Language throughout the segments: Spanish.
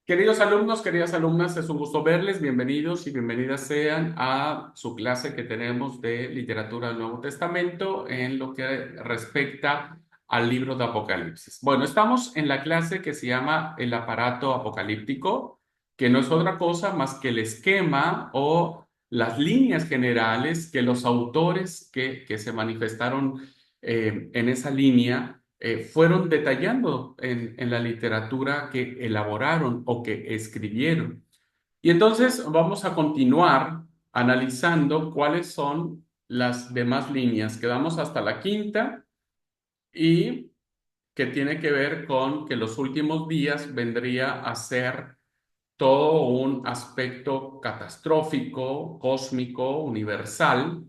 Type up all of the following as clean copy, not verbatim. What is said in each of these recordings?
Queridos alumnos, queridas alumnas, es un gusto verles. Bienvenidos y bienvenidas sean a su clase que tenemos de literatura del Nuevo Testamento en lo que respecta al libro de Apocalipsis. Bueno, estamos en la clase que se llama el aparato apocalíptico, que no es otra cosa más que el esquema o las líneas generales que los autores que se manifestaron en esa línea fueron detallando en la literatura que elaboraron o que escribieron. Y entonces vamos a continuar analizando cuáles son las demás líneas. Quedamos hasta la quinta y que tiene que ver con que los últimos días vendría a ser todo un aspecto catastrófico, cósmico, universal.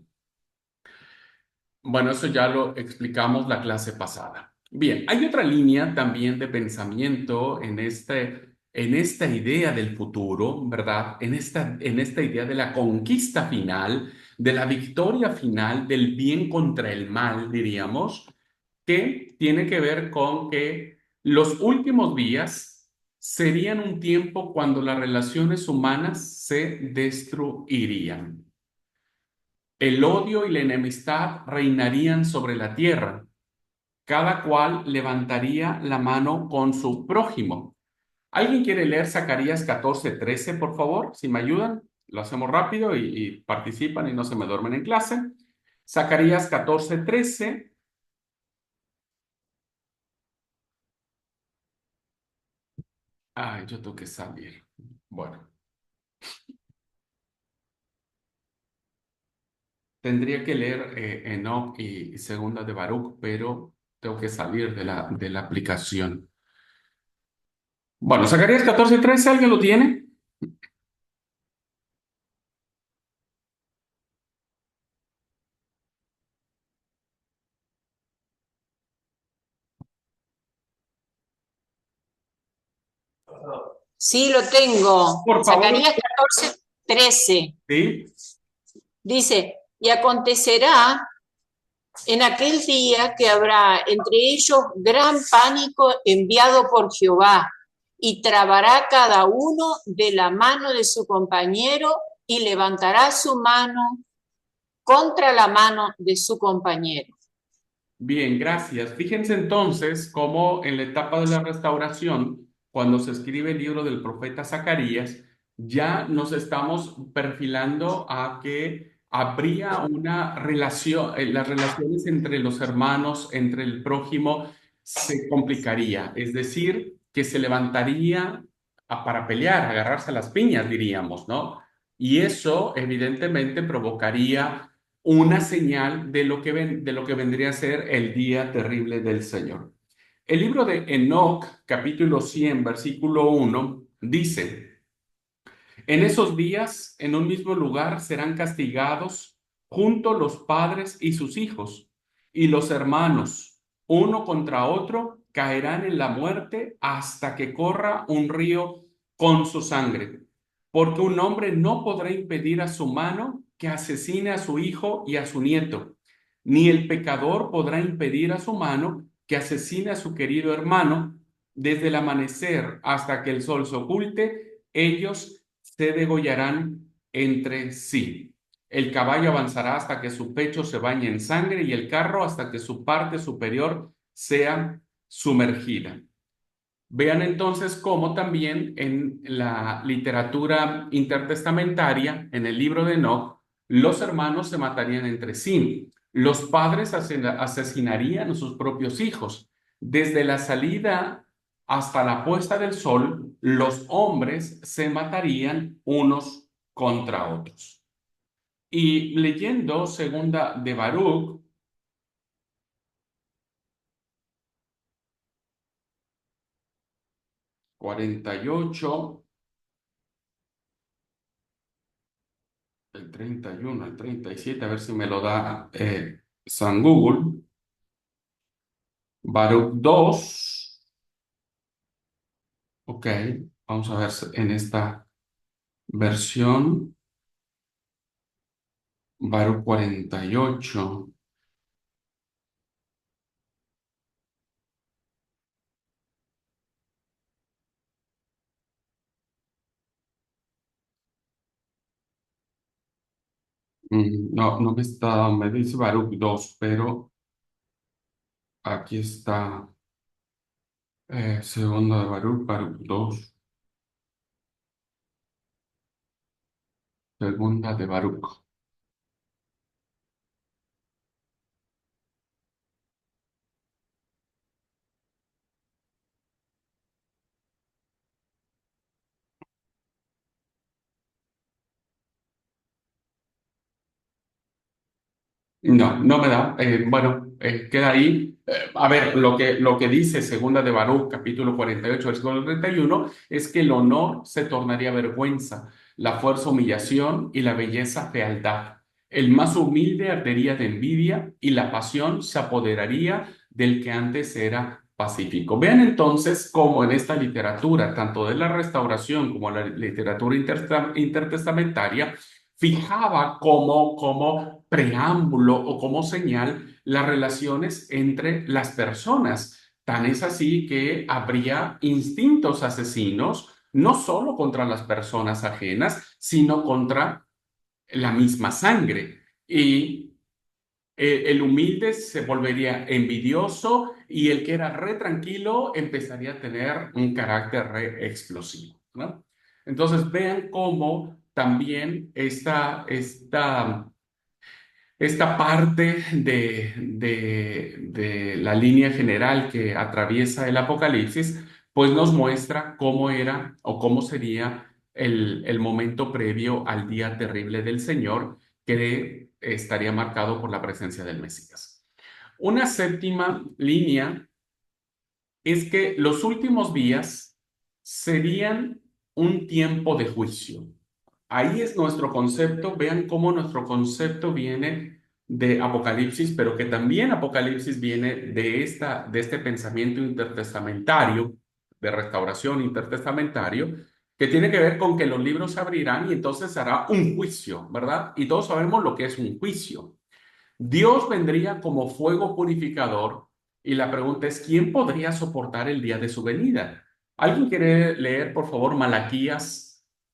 Bueno, eso ya lo explicamos la clase pasada. Bien, hay otra línea también de pensamiento en esta idea del futuro, ¿verdad? En esta idea de la conquista final, de la victoria final, del bien contra el mal, diríamos, que tiene que ver con que los últimos días serían un tiempo cuando las relaciones humanas se destruirían. El odio y la enemistad reinarían sobre la tierra. Cada cual levantaría la mano con su prójimo. ¿Alguien quiere leer Zacarías 14:13, por favor? Si me ayudan, lo hacemos rápido y participan y no se me duermen en clase. Zacarías 14:13. Ay, yo tengo que salir. Bueno, tendría que leer Enoch y Segunda de Baruch, pero tengo que salir de la aplicación. Bueno, Zacarías 14:13, ¿alguien lo tiene? Sí, lo tengo. Por favor. Zacarías 14:13 Sí. dice, y acontecerá en aquel día que habrá entre ellos gran pánico enviado por Jehová, y trabará cada uno de la mano de su compañero y levantará su mano contra la mano de su compañero. Bien, gracias. Fíjense entonces cómo en la etapa de la restauración, cuando se escribe el libro del profeta Zacarías, ya nos estamos perfilando a que habría una relación, las relaciones entre los hermanos, entre el prójimo, se complicaría. Es decir, que se levantaría para pelear, agarrarse a las piñas, diríamos, ¿no? Y eso evidentemente provocaría una señal de lo de lo que vendría a ser el día terrible del Señor. El libro de Enoc, capítulo 100, versículo 1, dice, en esos días, en un mismo lugar serán castigados juntos los padres y sus hijos, y los hermanos, uno contra otro, caerán en la muerte hasta que corra un río con su sangre, porque un hombre no podrá impedir a su mano que asesine a su hijo y a su nieto, ni el pecador podrá impedir a su mano que asesine a su querido hermano. Desde el amanecer hasta que el sol se oculte, ellos se degollarán entre sí. El caballo avanzará hasta que su pecho se bañe en sangre y el carro hasta que su parte superior sea sumergida. Vean entonces cómo también en la literatura intertestamentaria, en el libro de Enoch, los hermanos se matarían entre sí. Los padres asesinarían a sus propios hijos. Desde la salida hasta la puesta del sol, los hombres se matarían unos contra otros. Y leyendo segunda de Baruch, 48, el 31, el 37, a ver si me lo da San Google. Baruch 2, ok, vamos a ver en esta versión, Baruch 48. No, no me está, me dice Baruch 2, pero aquí está segunda de Baruch, Baruch 2, segunda de Baruch. No, no me da. Bueno, queda ahí. A ver, lo que dice Segunda de Baruch, capítulo 48, versículo 31, es que el honor se tornaría vergüenza, la fuerza humillación y la belleza fealdad. El más humilde ardería de envidia y la pasión se apoderaría del que antes era pacífico. Vean entonces cómo en esta literatura, tanto de la restauración como la literatura intertestamentaria, fijaba como preámbulo o como señal las relaciones entre las personas. Tan es así que habría instintos asesinos, no solo contra las personas ajenas, sino contra la misma sangre. Y el humilde se volvería envidioso y el que era re tranquilo empezaría a tener un carácter re explosivo, ¿no? Entonces vean cómo también esta parte de la línea general que atraviesa el Apocalipsis, pues nos muestra cómo era o cómo sería el momento previo al día terrible del Señor, que estaría marcado por la presencia del Mesías. Una séptima línea es que los últimos días serían un tiempo de juicio. Ahí es nuestro concepto. Vean cómo nuestro concepto viene de Apocalipsis, pero que también Apocalipsis viene de este pensamiento intertestamentario, de restauración intertestamentario, que tiene que ver con que los libros se abrirán y entonces hará un juicio, ¿verdad? Y todos sabemos lo que es un juicio. Dios vendría como fuego purificador y la pregunta es, ¿quién podría soportar el día de su venida? ¿Alguien quiere leer, por favor, Malaquías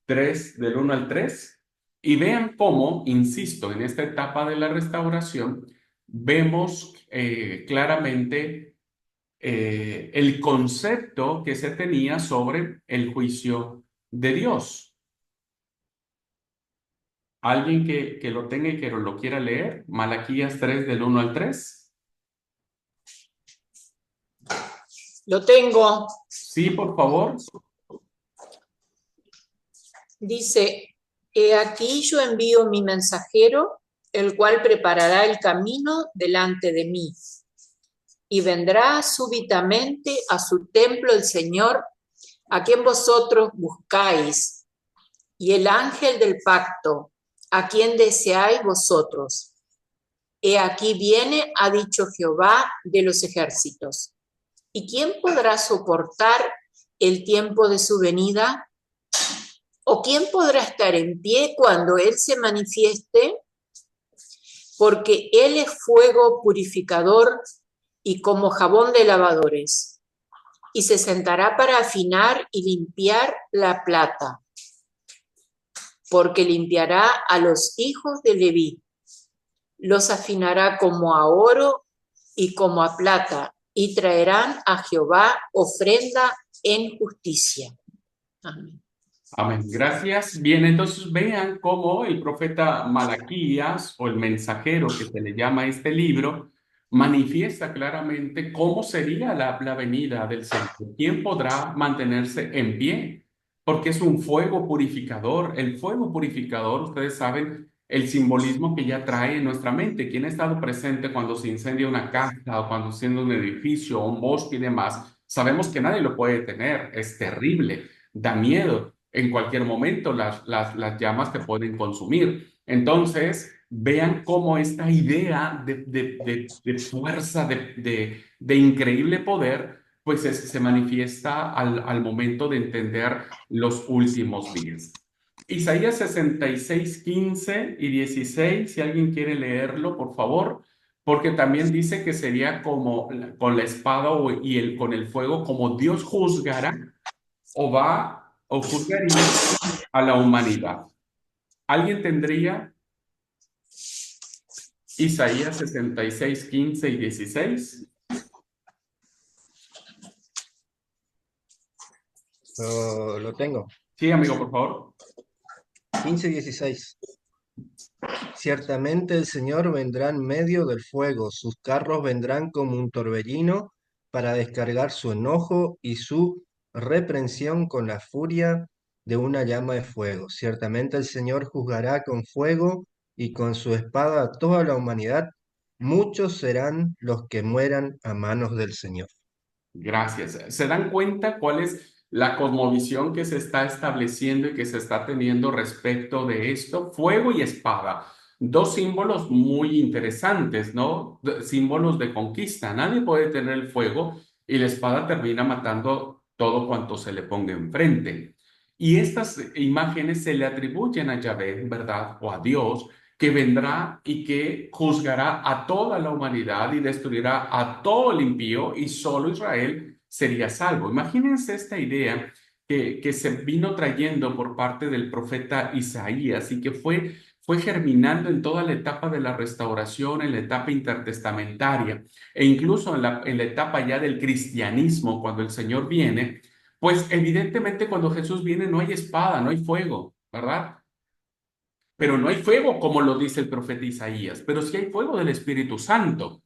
3 del 1 al 3? Y vean cómo, insisto, en esta etapa de la restauración, vemos claramente el concepto que se tenía sobre el juicio de Dios. ¿Alguien que lo tenga y que lo quiera leer? Malaquías 3 del 1 al 3. Lo tengo. Sí, por favor. Dice, he aquí yo envío mi mensajero, el cual preparará el camino delante de mí. Y vendrá súbitamente a su templo el Señor, a quien vosotros buscáis, y el ángel del pacto, a quien deseáis vosotros. He aquí viene, ha dicho Jehová de los ejércitos. ¿Y quién podrá soportar el tiempo de su venida? ¿O quién podrá estar en pie cuando Él se manifieste? Porque Él es fuego purificador y como jabón de lavadores, y se sentará para afinar y limpiar la plata, porque limpiará a los hijos de Leví, los afinará como a oro y como a plata, y traerán a Jehová ofrenda en justicia. Amén. Amén. Gracias. Bien, entonces vean cómo el profeta Malaquías o el mensajero que se le llama a este libro manifiesta claramente cómo sería la venida del Señor. ¿Quién podrá mantenerse en pie? Porque es un fuego purificador. El fuego purificador, ustedes saben el simbolismo que ya trae en nuestra mente. ¿Quién ha estado presente cuando se incendia una casa o cuando se incendia un edificio o un bosque y demás? Sabemos que nadie lo puede detener. Es terrible, da miedo. En cualquier momento las llamas te pueden consumir. Entonces, vean cómo esta idea de fuerza, de increíble poder, pues se manifiesta al momento de entender los últimos días. Isaías 66, 15 y 16, si alguien quiere leerlo, por favor, porque también dice que sería como con la espada con el fuego, como Dios juzgará o juzgaría a la humanidad. ¿Alguien tendría Isaías 66, 15 y 16. Lo tengo. Sí, amigo, por favor. 15:16. Ciertamente el Señor vendrá en medio del fuego, sus carros vendrán como un torbellino para descargar su enojo y su reprensión con la furia de una llama de fuego. Ciertamente el Señor juzgará con fuego y con su espada a toda la humanidad. Muchos serán los que mueran a manos del Señor. Gracias. ¿Se dan cuenta cuál es la cosmovisión que se está estableciendo y que se está teniendo respecto de esto? Fuego y espada. Dos símbolos muy interesantes, ¿no? Símbolos de conquista. Nadie puede tener el fuego y la espada termina matando todo cuanto se le ponga enfrente. Y estas imágenes se le atribuyen a Yahvé, ¿verdad? O a Dios, que vendrá y que juzgará a toda la humanidad y destruirá a todo el impío y solo Israel sería salvo. Imagínense esta idea que se vino trayendo por parte del profeta Isaías y que fue germinando en toda la etapa de la restauración, en la etapa intertestamentaria e incluso en la etapa ya del cristianismo, cuando el Señor viene, pues evidentemente cuando Jesús viene no hay espada, no hay fuego, ¿verdad? Pero no hay fuego como lo dice el profeta Isaías, pero sí hay fuego del Espíritu Santo.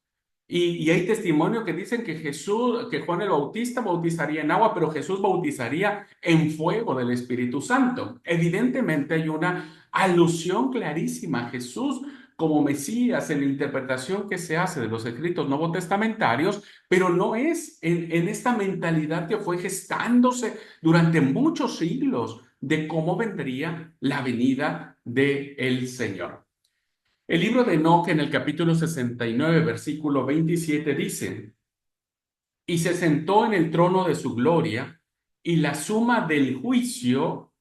Y hay testimonio que dicen que que Juan el Bautista bautizaría en agua, pero Jesús bautizaría en fuego del Espíritu Santo. Evidentemente hay una alusión clarísima a Jesús como Mesías en la interpretación que se hace de los escritos novotestamentarios, pero no es en esta mentalidad que fue gestándose durante muchos siglos de cómo vendría la venida del Señor. El libro de Enoc en el capítulo 69, versículo 27 dice, y se sentó en el trono de su gloria, y la suma del juicio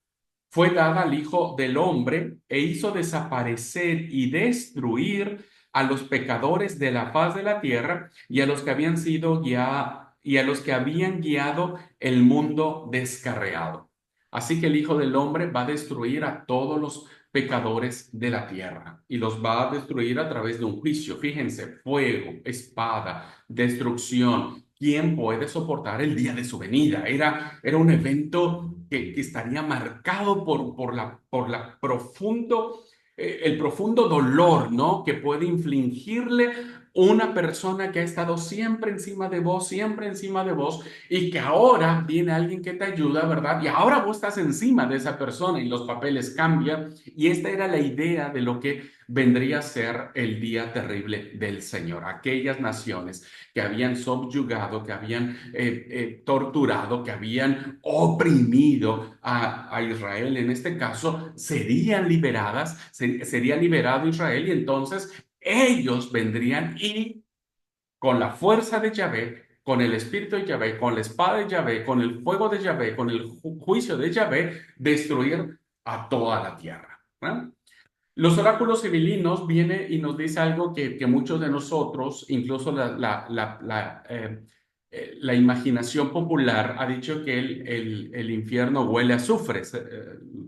fue dada al Hijo del Hombre, e hizo desaparecer y destruir a los pecadores de la faz de la tierra y a los que habían sido guiados y a los que habían guiado el mundo descarriado. Así que el Hijo del Hombre va a destruir a todos los pecadores de la tierra y los va a destruir a través de un juicio. Fíjense, fuego, espada, destrucción. ¿Quién puede soportar el día de su venida? Era un evento que estaría marcado el profundo dolor, ¿no? Que puede infligirle una persona que ha estado siempre encima de vos, y que ahora viene alguien que te ayuda, ¿verdad? Y ahora vos estás encima de esa persona y los papeles cambian. Y esta era la idea de lo que vendría a ser el día terrible del Señor. Aquellas naciones que habían subyugado, que habían torturado, que habían oprimido a Israel, en este caso, serían liberadas, sería liberado Israel y entonces ellos vendrían y con la fuerza de Yahvé, con el espíritu de Yahvé, con la espada de Yahvé, con el fuego de Yahvé, con el juicio de Yahvé, destruir a toda la tierra, ¿no? Los oráculos civilinos viene y nos dice algo que muchos de nosotros, incluso la imaginación popular, ha dicho que el infierno huele a azufre.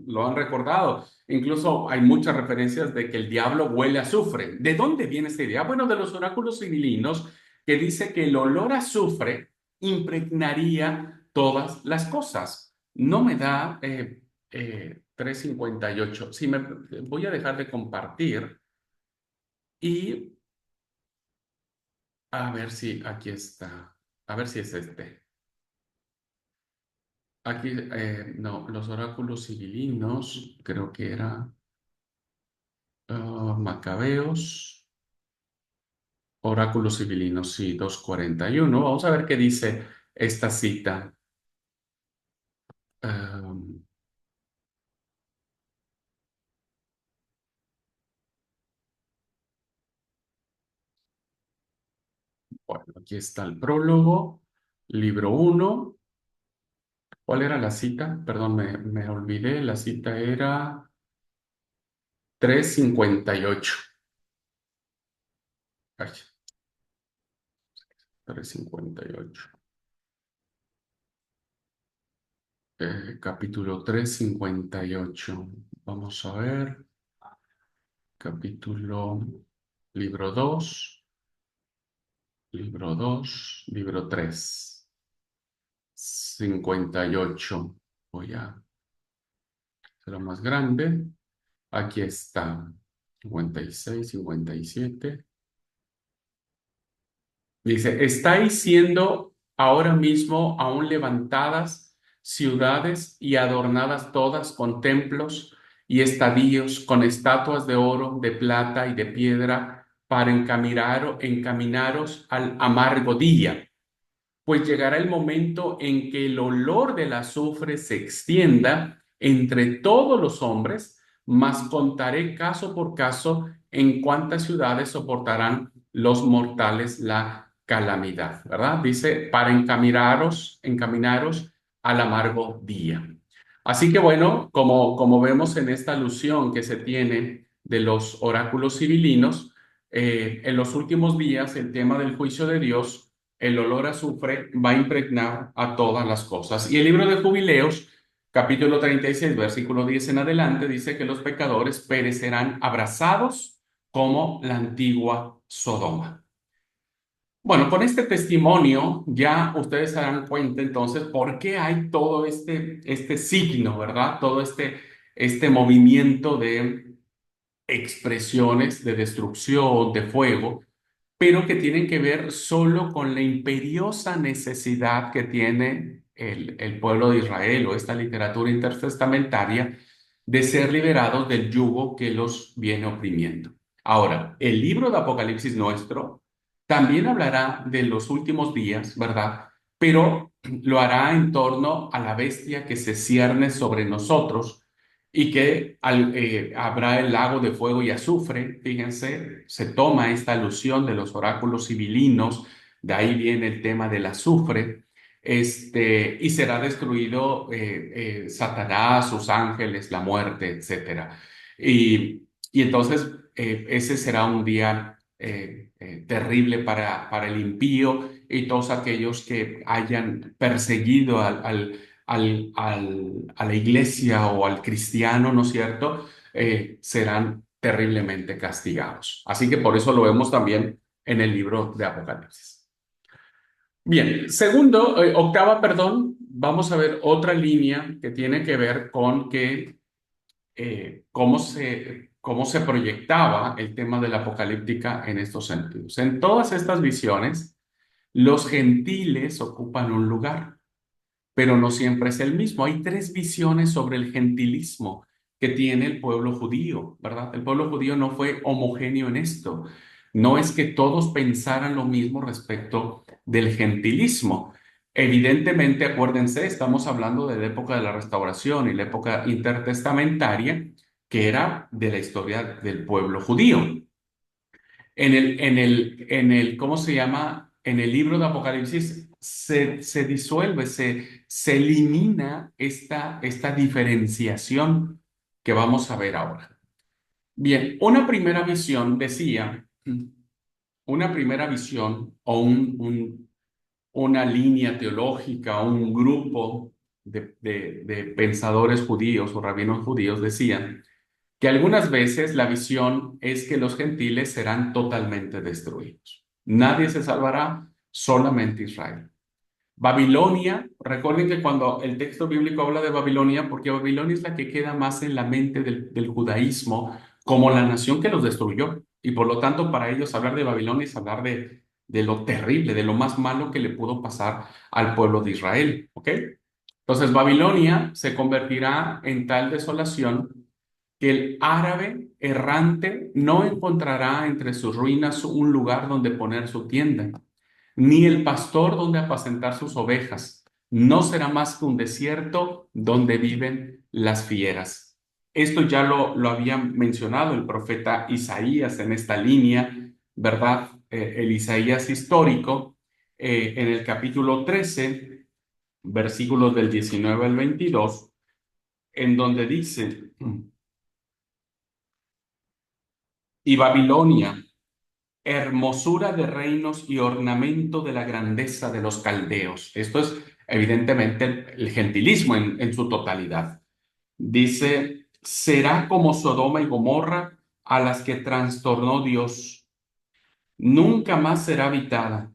Lo han recordado. Incluso hay muchas referencias de que el diablo huele a azufre. ¿De dónde viene esta idea? Bueno, de los oráculos civilinos, que dice que el olor a azufre impregnaría todas las cosas. No me da 3:58. Sí, voy a dejar de compartir y a ver si aquí está. A ver si es este. Aquí, no, los oráculos civilinos, creo que era Macabeos, oráculos civilinos, sí, 2:41. Vamos a ver qué dice esta cita. Um, bueno, aquí está el prólogo, libro uno. ¿Cuál era la cita? Perdón, me olvidé. La cita era 3:58. Ay, 3:58. Capítulo 3:58. Vamos a ver. Capítulo. libro 2, libro 2, libro 3, 58. Voy a hacerlo más grande. Aquí está, 56, 57. Dice, ¿estáis siendo ahora mismo aún levantadas ciudades y adornadas todas con templos y estadios, con estatuas de oro, de plata y de piedra, para encaminaros al amargo día? Pues llegará el momento en que el olor del azufre se extienda entre todos los hombres, mas contaré caso por caso en cuántas ciudades soportarán los mortales la calamidad, ¿verdad? Dice, para encaminaros al amargo día. Así que bueno, como vemos en esta alusión que se tiene de los oráculos civilinos, en los últimos días el tema del juicio de Dios, el olor a azufre va a impregnar a todas las cosas. Y el libro de Jubileos, capítulo 36, versículo 10 en adelante, dice que los pecadores perecerán abrasados como la antigua Sodoma. Bueno, con este testimonio ya ustedes se dan cuenta entonces por qué hay todo este signo, ¿verdad? Todo este movimiento de expresiones de destrucción, de fuego, pero que tienen que ver solo con la imperiosa necesidad que tiene el pueblo de Israel o esta literatura intertestamentaria de ser liberados del yugo que los viene oprimiendo. Ahora, el libro de Apocalipsis nuestro también hablará de los últimos días, ¿verdad? Pero lo hará en torno a la bestia que se cierne sobre nosotros y que habrá el lago de fuego y azufre. Fíjense, se toma esta alusión de los oráculos civilinos, de ahí viene el tema del azufre, y será destruido Satanás, sus ángeles, la muerte, etcétera. Y entonces ese será un día terrible para el impío y todos aquellos que hayan perseguido a la iglesia o al cristiano, ¿no es cierto? Serán terriblemente castigados. Así que por eso lo vemos también en el libro de Apocalipsis. Bien, octava, perdón, vamos a ver otra línea que tiene que ver con cómo se proyectaba el tema de la apocalíptica en estos sentidos. En todas estas visiones, los gentiles ocupan un lugar, pero no siempre es el mismo. Hay tres visiones sobre el gentilismo que tiene el pueblo judío, ¿verdad? El pueblo judío no fue homogéneo en esto. No es que todos pensaran lo mismo respecto del gentilismo. Evidentemente, acuérdense, estamos hablando de la época de la Restauración y la época intertestamentaria, que era de la historia del pueblo judío. ¿Cómo se llama? En el libro de Apocalipsis se disuelve, se elimina esta diferenciación que vamos a ver ahora. Bien, una primera visión o una línea teológica, un grupo de pensadores judíos o rabinos judíos decían que algunas veces la visión es que los gentiles serán totalmente destruidos. Nadie se salvará, solamente Israel. Babilonia, recuerden que cuando el texto bíblico habla de Babilonia, porque Babilonia es la que queda más en la mente del judaísmo como la nación que los destruyó. Y por lo tanto, para ellos hablar de Babilonia es hablar de lo terrible, de lo más malo que le pudo pasar al pueblo de Israel. ¿Ok? Entonces, Babilonia se convertirá en tal desolación que el árabe errante no encontrará entre sus ruinas un lugar donde poner su tienda, ni el pastor donde apacentar sus ovejas. No será más que un desierto donde viven las fieras. Esto ya lo había mencionado el profeta Isaías en esta línea, ¿verdad? El Isaías histórico, en el capítulo 13, versículos del 19 al 22, en donde dice: y Babilonia, hermosura de reinos y ornamento de la grandeza de los caldeos. Esto es evidentemente el gentilismo en su totalidad. Dice, será como Sodoma y Gomorra, a las que trastornó Dios. Nunca más será habitada,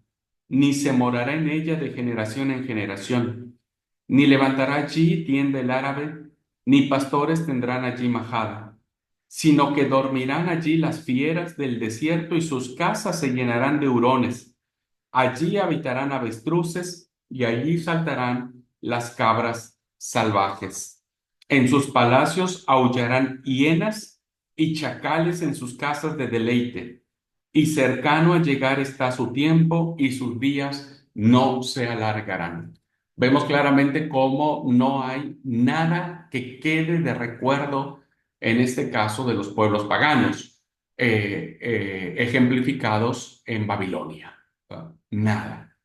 ni se morará en ella de generación en generación, ni levantará allí tienda el árabe, ni pastores tendrán allí majada, sino que dormirán allí las fieras del desierto y sus casas se llenarán de hurones. Allí habitarán avestruces y allí saltarán las cabras salvajes. En sus palacios aullarán hienas y chacales en sus casas de deleite. Y cercano a llegar está su tiempo y sus días no se alargarán. Vemos claramente cómo no hay nada que quede de recuerdo en este caso de los pueblos paganos, ejemplificados en Babilonia. Nada.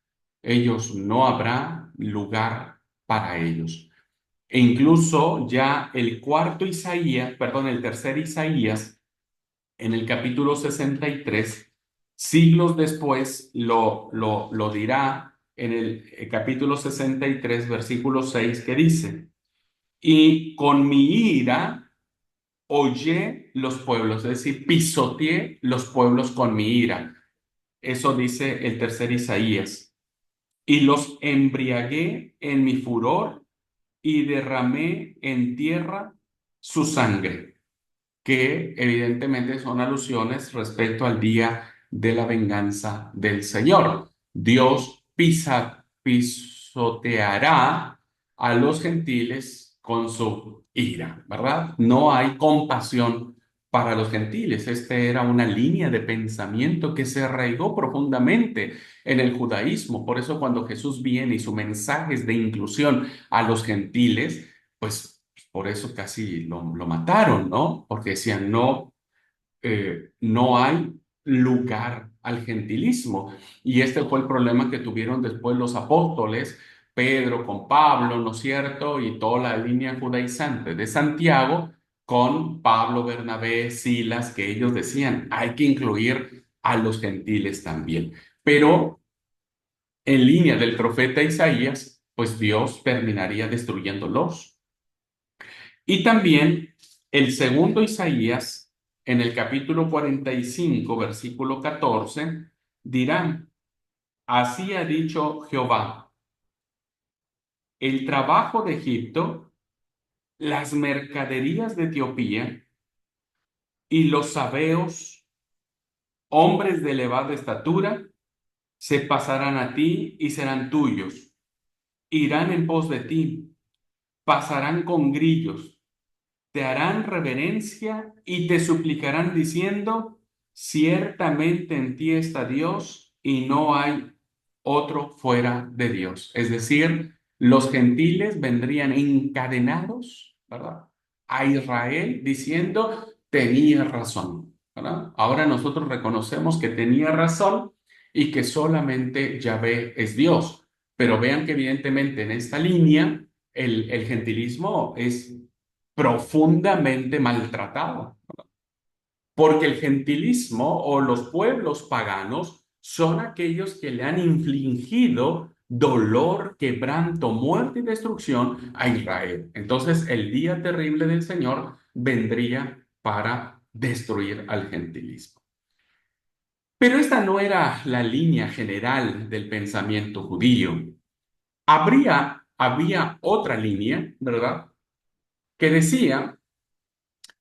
Ellos no habrá lugar para ellos. E incluso ya el cuarto Isaías, perdón, el tercer Isaías, en el capítulo 63, siglos después lo dirá en el capítulo 63, versículo 6, que dice, y con mi ira hollé los pueblos, es decir, pisoteé los pueblos con mi ira. Eso dice el tercer Isaías. Y los embriagué en mi furor y derramé en tierra su sangre, que evidentemente son alusiones respecto al día de la venganza del Señor. Dios pisoteará a los gentiles con su ira, ¿verdad? No hay compasión para los gentiles. Esta era una línea de pensamiento que se arraigó profundamente en el judaísmo. Por eso cuando Jesús viene y su mensaje es de inclusión a los gentiles, pues por eso casi lo mataron, ¿no? Porque decían, no, no hay lugar al gentilismo. Y este fue el problema que tuvieron después los apóstoles, Pedro con Pablo, ¿no es cierto? Y toda la línea judaizante de Santiago con Pablo, Bernabé, Silas, que ellos decían, hay que incluir a los gentiles también. Pero en línea del profeta Isaías, pues Dios terminaría destruyéndolos. Y también el segundo Isaías, en el capítulo 45, versículo 14, dirá, así ha dicho Jehová, el trabajo de Egipto, las mercaderías de Etiopía y los sabeos, hombres de elevada estatura, se pasarán a ti y serán tuyos, irán en pos de ti, pasarán con grillos, te harán reverencia y te suplicarán diciendo, ciertamente en ti está Dios y no hay otro fuera de Dios. Es decir, los gentiles vendrían encadenados, ¿verdad? A Israel diciendo, tenía razón, ¿verdad? Ahora nosotros reconocemos que tenía razón y que solamente Yahvé es Dios. Pero vean que evidentemente en esta línea el gentilismo es profundamente maltratado, porque el gentilismo o los pueblos paganos son aquellos que le han infligido dolor, quebranto, muerte y destrucción a Israel. Entonces el día terrible del Señor vendría para destruir al gentilismo. Pero esta no era la línea general del pensamiento judío. Había otra línea, ¿verdad? Que decía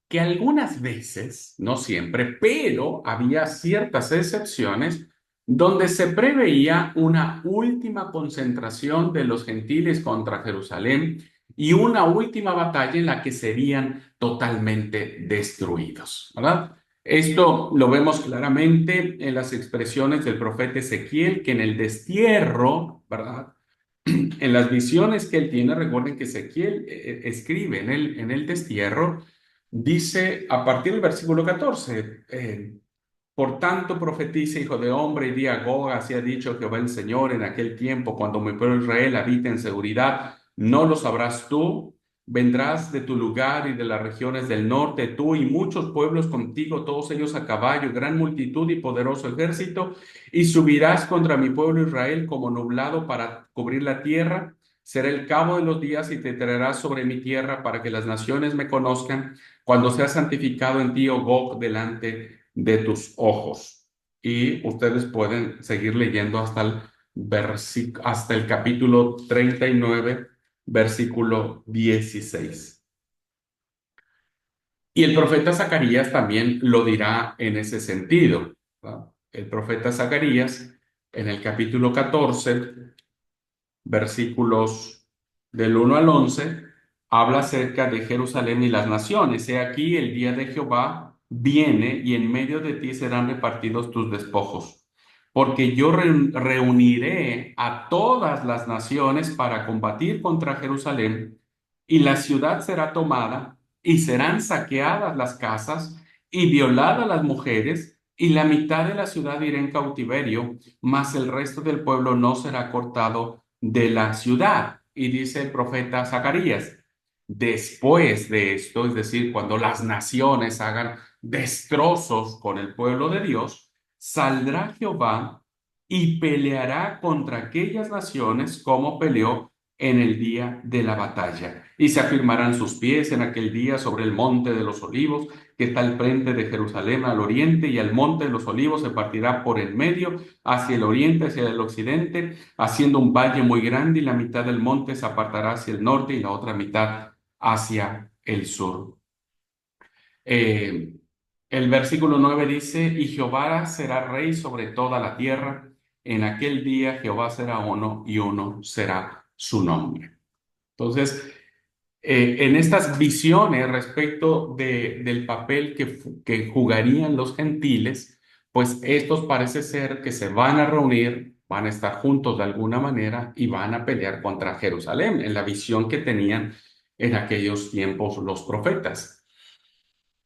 que algunas veces, no siempre, pero había ciertas excepciones donde se preveía una última concentración de los gentiles contra Jerusalén y una última batalla en la que serían totalmente destruidos, ¿verdad? Esto lo vemos claramente en las expresiones del profeta Ezequiel, que en el destierro, ¿verdad? En las visiones que él tiene, recuerden que Ezequiel escribe en el destierro, dice a partir del versículo 14, por tanto profetiza, hijo de hombre, y di a Gog, así ha dicho Jehová el Señor, en aquel tiempo, cuando mi pueblo Israel habita en seguridad, no lo sabrás tú, vendrás de tu lugar y de las regiones del norte, tú y muchos pueblos contigo, todos ellos a caballo, gran multitud y poderoso ejército, y subirás contra mi pueblo Israel como nublado para cubrir la tierra. Será el cabo de los días y te traerás sobre mi tierra para que las naciones me conozcan cuando sea santificado en ti, oh Gog, delante de tus ojos. y ustedes pueden seguir leyendo hasta el capítulo 39, versículo 16. Y el profeta Zacarías también lo dirá en ese sentido, ¿verdad? El profeta Zacarías, en el capítulo 14, versículos del 1 al 11, habla acerca de Jerusalén y las naciones. He aquí, el día de Jehová viene y en medio de ti serán repartidos tus despojos, porque yo reuniré a todas las naciones para combatir contra Jerusalén, y la ciudad será tomada, y serán saqueadas las casas, y violadas las mujeres, y la mitad de la ciudad irá en cautiverio, mas el resto del pueblo no será cortado de la ciudad. Y dice el profeta Zacarías, después de esto, es decir, cuando las naciones hagan destrozos con el pueblo de Dios, saldrá Jehová y peleará contra aquellas naciones como peleó en el día de la batalla. Y se afirmarán sus pies en aquel día sobre el monte de los olivos, que está al frente de Jerusalén al oriente, y el monte de los olivos se partirá por el medio, hacia el oriente, hacia el occidente, haciendo un valle muy grande, y la mitad del monte se apartará hacia el norte y la otra mitad hacia el sur. Eh, el versículo 9 dice, y Jehová será rey sobre toda la tierra. En aquel día Jehová será uno y uno será su nombre. Entonces, en estas visiones respecto del papel que jugarían los gentiles, pues estos parece ser que se van a reunir, van a estar juntos de alguna manera y van a pelear contra Jerusalén, en la visión que tenían en aquellos tiempos los profetas.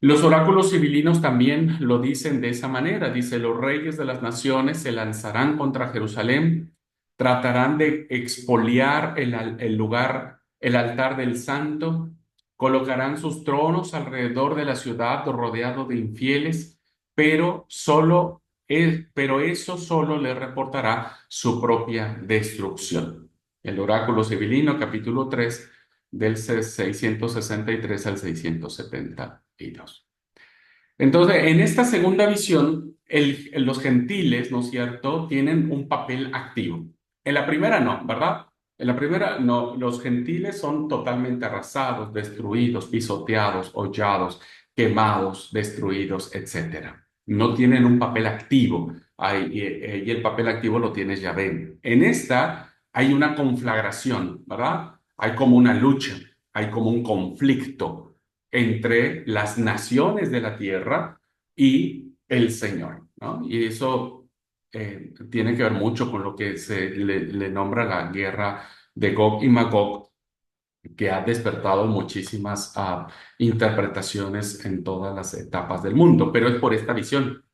Los oráculos civilinos también lo dicen de esa manera. Dice, los reyes de las naciones se lanzarán contra Jerusalén, tratarán de expoliar el lugar, el altar del santo, colocarán sus tronos alrededor de la ciudad rodeado de infieles, pero eso solo le reportará su propia destrucción. El oráculo civilino, capítulo 3, del 663 al 672. Entonces, en esta segunda visión, los gentiles, ¿no es cierto?, tienen un papel activo. En la primera no, ¿verdad? En la primera no, los gentiles son totalmente arrasados, destruidos, pisoteados, hollados, quemados, destruidos, etcétera. No tienen un papel activo, y el papel activo lo tiene Yahvé. En esta hay una conflagración, ¿verdad? Hay como una lucha, hay como un conflicto entre las naciones de la tierra y el Señor, ¿no? Y eso tiene que ver mucho con lo que se le nombra la guerra de Gog y Magog, que ha despertado muchísimas interpretaciones en todas las etapas del mundo, pero es por esta visión,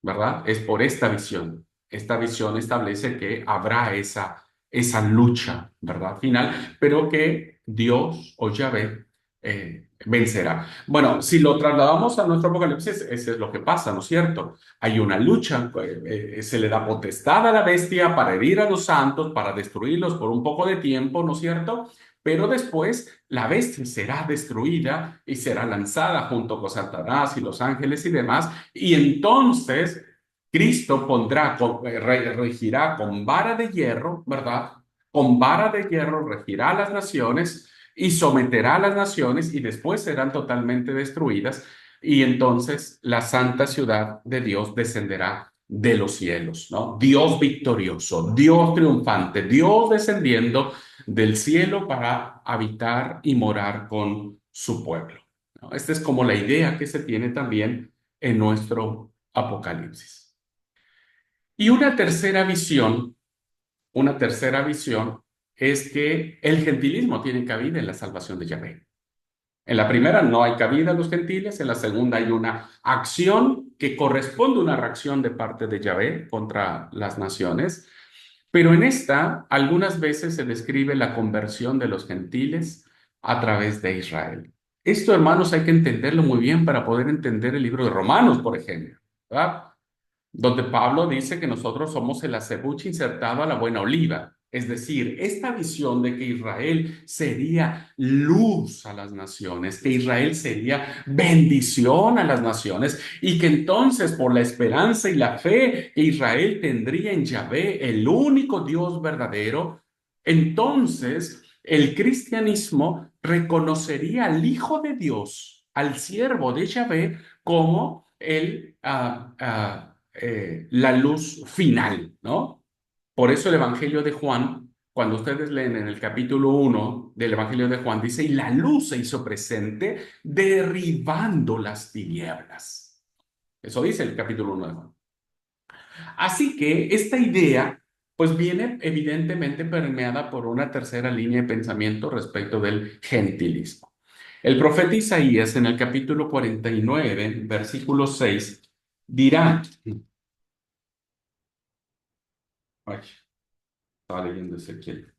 ¿verdad? Es por esta visión. Esta visión establece que habrá esa lucha, ¿verdad? Final, pero que Dios o Yahvé vencerá. Bueno, si lo trasladamos a nuestro Apocalipsis, eso es lo que pasa, ¿no es cierto? Hay una lucha, se le da potestad a la bestia para herir a los santos, para destruirlos por un poco de tiempo, ¿no es cierto? Pero después la bestia será destruida y será lanzada junto con Satanás y los ángeles y demás, y entonces Cristo regirá con vara de hierro, ¿verdad? Con vara de hierro regirá a las naciones y someterá a las naciones y después serán totalmente destruidas. Y entonces la santa ciudad de Dios descenderá de los cielos, ¿no? Dios victorioso, Dios triunfante, Dios descendiendo del cielo para habitar y morar con su pueblo, ¿no? Esta es como la idea que se tiene también en nuestro Apocalipsis. Y una tercera visión es que el gentilismo tiene cabida en la salvación de Yahvé. En la primera no hay cabida a los gentiles, en la segunda hay una acción que corresponde a una reacción de parte de Yahvé contra las naciones, pero en esta algunas veces se describe la conversión de los gentiles a través de Israel. Esto, hermanos, hay que entenderlo muy bien para poder entender el libro de Romanos, por ejemplo, ¿verdad? Donde Pablo dice que nosotros somos el acebuche insertado a la buena oliva. Es decir, esta visión de que Israel sería luz a las naciones, que Israel sería bendición a las naciones y que entonces por la esperanza y la fe que Israel tendría en Yahvé, el único Dios verdadero, entonces el cristianismo reconocería al Hijo de Dios, al siervo de Yahvé, como la luz final, ¿no? Por eso el Evangelio de Juan, cuando ustedes leen en el capítulo 1 del Evangelio de Juan, dice, y la luz se hizo presente derribando las tinieblas. Eso dice el capítulo 1 de Juan. Así que esta idea, pues viene evidentemente permeada por una tercera línea de pensamiento respecto del gentilismo. El profeta Isaías en el capítulo 49, versículo 6, dirá, ay, estaba leyendo Ezequiel.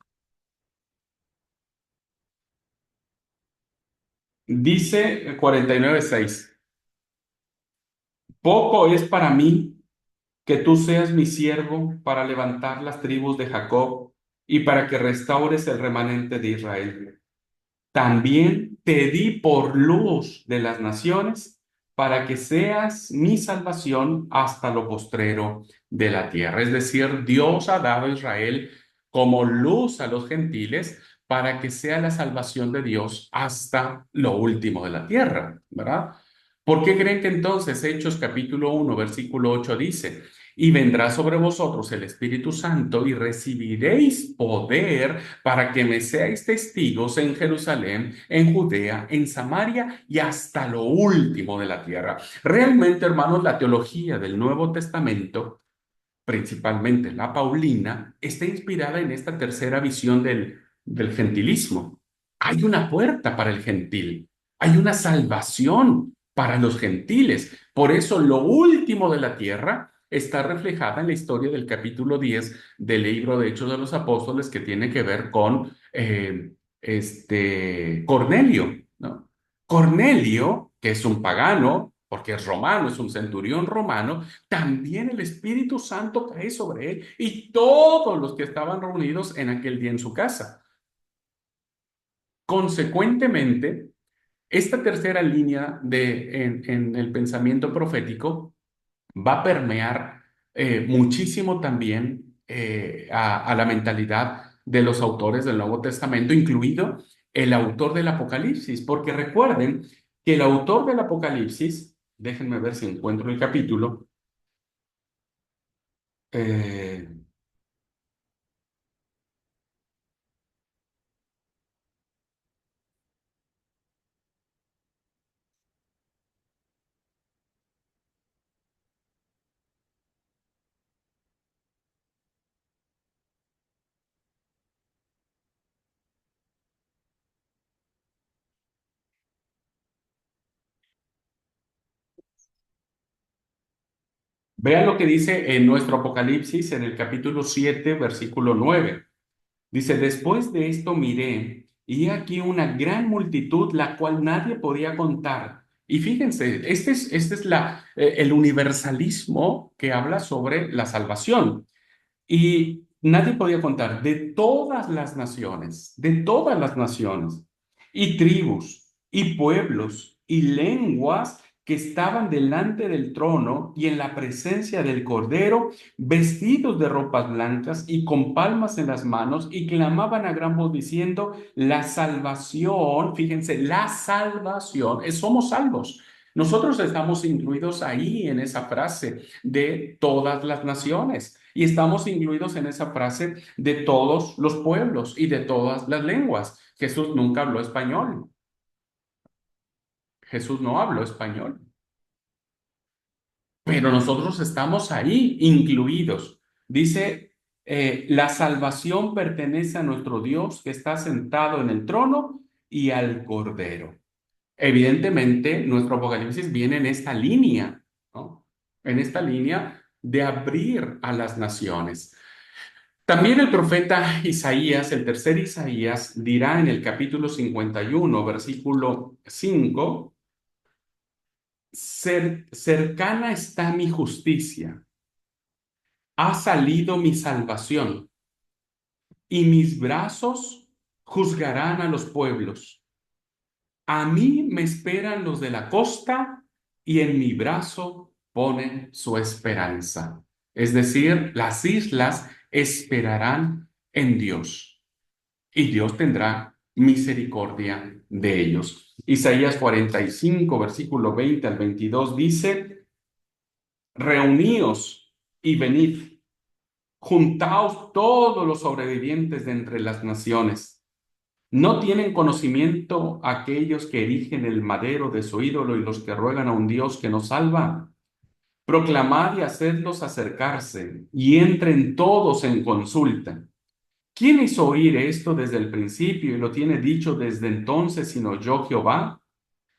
Dice 49:6, poco es para mí que tú seas mi siervo para levantar las tribus de Jacob y para que restaures el remanente de Israel. También te di por luz de las naciones para que seas mi salvación hasta lo postrero de la tierra. Es decir, Dios ha dado a Israel como luz a los gentiles para que sea la salvación de Dios hasta lo último de la tierra, ¿verdad? ¿Por qué creen que entonces Hechos capítulo 1 versículo 8 dice, y vendrá sobre vosotros el Espíritu Santo y recibiréis poder para que me seáis testigos en Jerusalén, en Judea, en Samaria y hasta lo último de la tierra? Realmente, hermanos, la teología del Nuevo Testamento, principalmente la Paulina, está inspirada en esta tercera visión del gentilismo. Hay una puerta para el gentil, hay una salvación para los gentiles. Por eso lo último de la tierra está reflejada en la historia del capítulo 10 del libro de Hechos de los Apóstoles, que tiene que ver con Cornelio, ¿no? Cornelio, que es un pagano, porque es romano, es un centurión romano, también el Espíritu Santo cae sobre él y todos los que estaban reunidos en aquel día en su casa. Consecuentemente, esta tercera línea en el pensamiento profético va a permear muchísimo también a la mentalidad de los autores del Nuevo Testamento, incluido el autor del Apocalipsis, porque recuerden que el autor del Apocalipsis, déjenme ver si encuentro el capítulo, eh, vean lo que dice en nuestro Apocalipsis en el capítulo 7, versículo 9. Dice, después de esto miré, y he aquí una gran multitud, la cual nadie podía contar. Y fíjense, este es el universalismo que habla sobre la salvación. Y nadie podía contar de todas las naciones, y tribus, y pueblos, y lenguas que estaban delante del trono y en la presencia del Cordero, vestidos de ropas blancas y con palmas en las manos, y clamaban a gran voz diciendo, la salvación, fíjense, la salvación, somos salvos. Nosotros estamos incluidos ahí en esa frase de todas las naciones. Y estamos incluidos en esa frase de todos los pueblos y de todas las lenguas. Jesús nunca habló español. Jesús no habló español. Pero nosotros estamos ahí incluidos. Dice, la salvación pertenece a nuestro Dios que está sentado en el trono y al Cordero. Evidentemente, nuestro Apocalipsis viene en esta línea, ¿no? En esta línea de abrir a las naciones. También el profeta Isaías, el tercer Isaías, dirá en el capítulo 51, versículo 5, cercana está mi justicia, ha salido mi salvación. y mis brazos juzgarán a los pueblos. A mí me esperan los de la costa y en mi brazo ponen su esperanza. Es decir, las islas esperarán en Dios y Dios tendrá misericordia de ellos. Isaías 45, versículo 20 al 22 dice, reuníos y venid, juntaos todos los sobrevivientes de entre las naciones. ¿No tienen conocimiento aquellos que erigen el madero de su ídolo y los que ruegan a un Dios que nos salva? Proclamad y hacedlos acercarse, y entren todos en consulta. ¿Quién hizo oír esto desde el principio y lo tiene dicho desde entonces, sino yo, Jehová?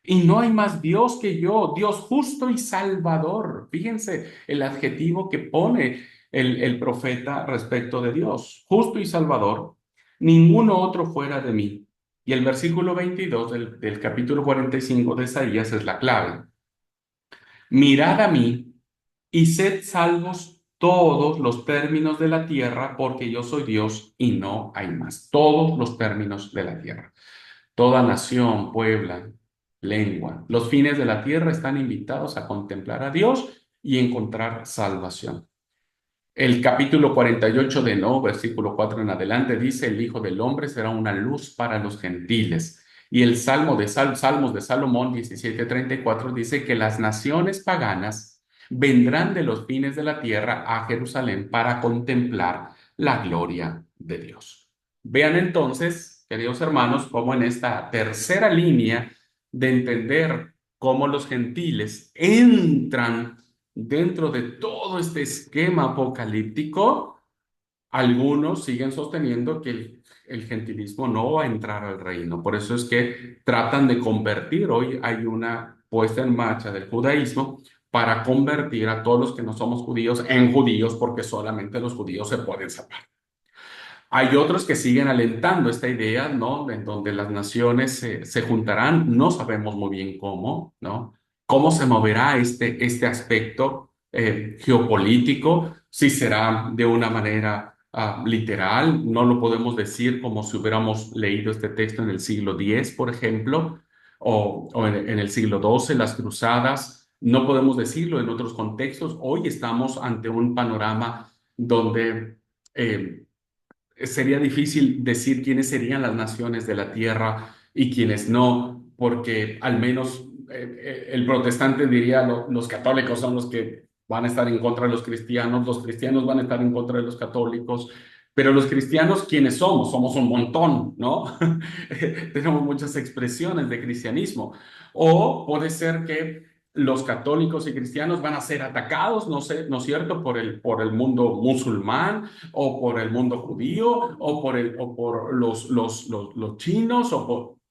Y no hay más Dios que yo, Dios justo y salvador. Fíjense el adjetivo que pone el profeta respecto de Dios, justo y salvador, ninguno otro fuera de mí. Y el versículo 22 del capítulo 45 de Isaías es la clave. Mirad a mí y sed salvos todos los términos de la tierra, porque yo soy Dios y no hay más. Todos los términos de la tierra. Toda nación, pueblo, lengua, los fines de la tierra están invitados a contemplar a Dios y encontrar salvación. El capítulo 48 de No, versículo 4 en adelante, dice, el Hijo del Hombre será una luz para los gentiles. Y el Salmos de Salomón 17:34 dice que las naciones paganas vendrán de los fines de la tierra a Jerusalén para contemplar la gloria de Dios. Vean entonces, queridos hermanos, cómo en esta tercera línea de entender cómo los gentiles entran dentro de todo este esquema apocalíptico, algunos siguen sosteniendo que el gentilismo no va a entrar al reino. Por eso es que tratan de convertir. Hoy hay una puesta en marcha del judaísmo para convertir a todos los que no somos judíos en judíos, porque solamente los judíos se pueden salvar. Hay otros que siguen alentando esta idea, ¿no? En donde las naciones se juntarán, no sabemos muy bien cómo, ¿no? ¿Cómo se moverá este aspecto geopolítico? Si será de una manera literal, no lo podemos decir como si hubiéramos leído este texto en el siglo X, por ejemplo, o en el siglo XII, las cruzadas. No podemos decirlo en otros contextos. Hoy estamos ante un panorama donde sería difícil decir quiénes serían las naciones de la tierra y quiénes no, porque al menos el protestante diría los católicos son los que van a estar en contra de los cristianos van a estar en contra de los católicos, pero los cristianos, ¿quiénes somos? Somos un montón, ¿no? Tenemos muchas expresiones de cristianismo. O puede ser que los católicos y cristianos van a ser atacados, no sé, ¿no es cierto?, por el mundo musulmán, o por el mundo judío, o por los chinos,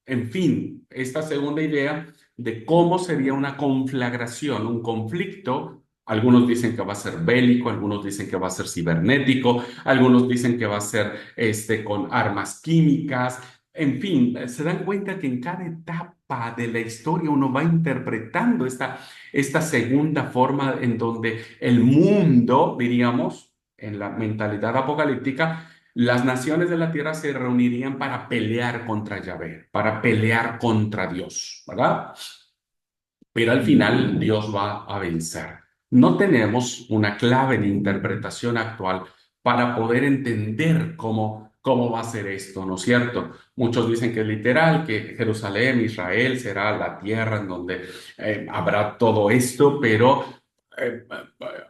en fin, esta segunda idea de cómo sería una conflagración, un conflicto. Algunos dicen que va a ser bélico, algunos dicen que va a ser cibernético, algunos dicen que va a ser con armas químicas. En fin, se dan cuenta que en cada etapa de la historia uno va interpretando esta segunda forma en donde el mundo, diríamos, en la mentalidad apocalíptica, las naciones de la tierra se reunirían para pelear contra Yahvé, para pelear contra Dios, ¿verdad? Pero al final Dios va a vencer. No tenemos una clave de interpretación actual para poder entender cómo va a ser esto, ¿no es cierto? Muchos dicen que es literal, que Jerusalén, Israel, será la tierra en donde habrá todo esto, pero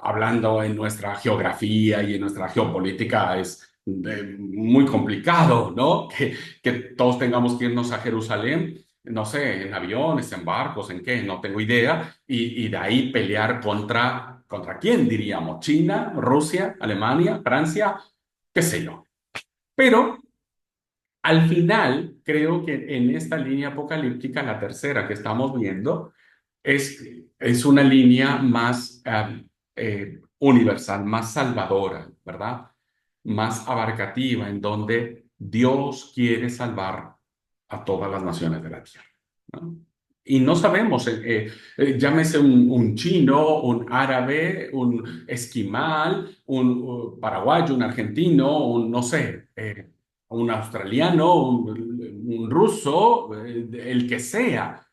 hablando en nuestra geografía y en nuestra geopolítica es muy complicado, ¿no? Que todos tengamos que irnos a Jerusalén, no sé, en aviones, en barcos, en qué, no tengo idea, y de ahí pelear ¿contra quién diríamos? ¿China, Rusia, Alemania, Francia? ¿Qué sé yo? Pero al final, creo que en esta línea apocalíptica, la tercera que estamos viendo, es una línea más universal, más salvadora, ¿verdad? Más abarcativa, en donde Dios quiere salvar a todas las naciones de la tierra, ¿no? Y no sabemos, llámese un chino, un árabe, un esquimal, un paraguayo, un argentino, un no sé. un australiano, un ruso, el que sea.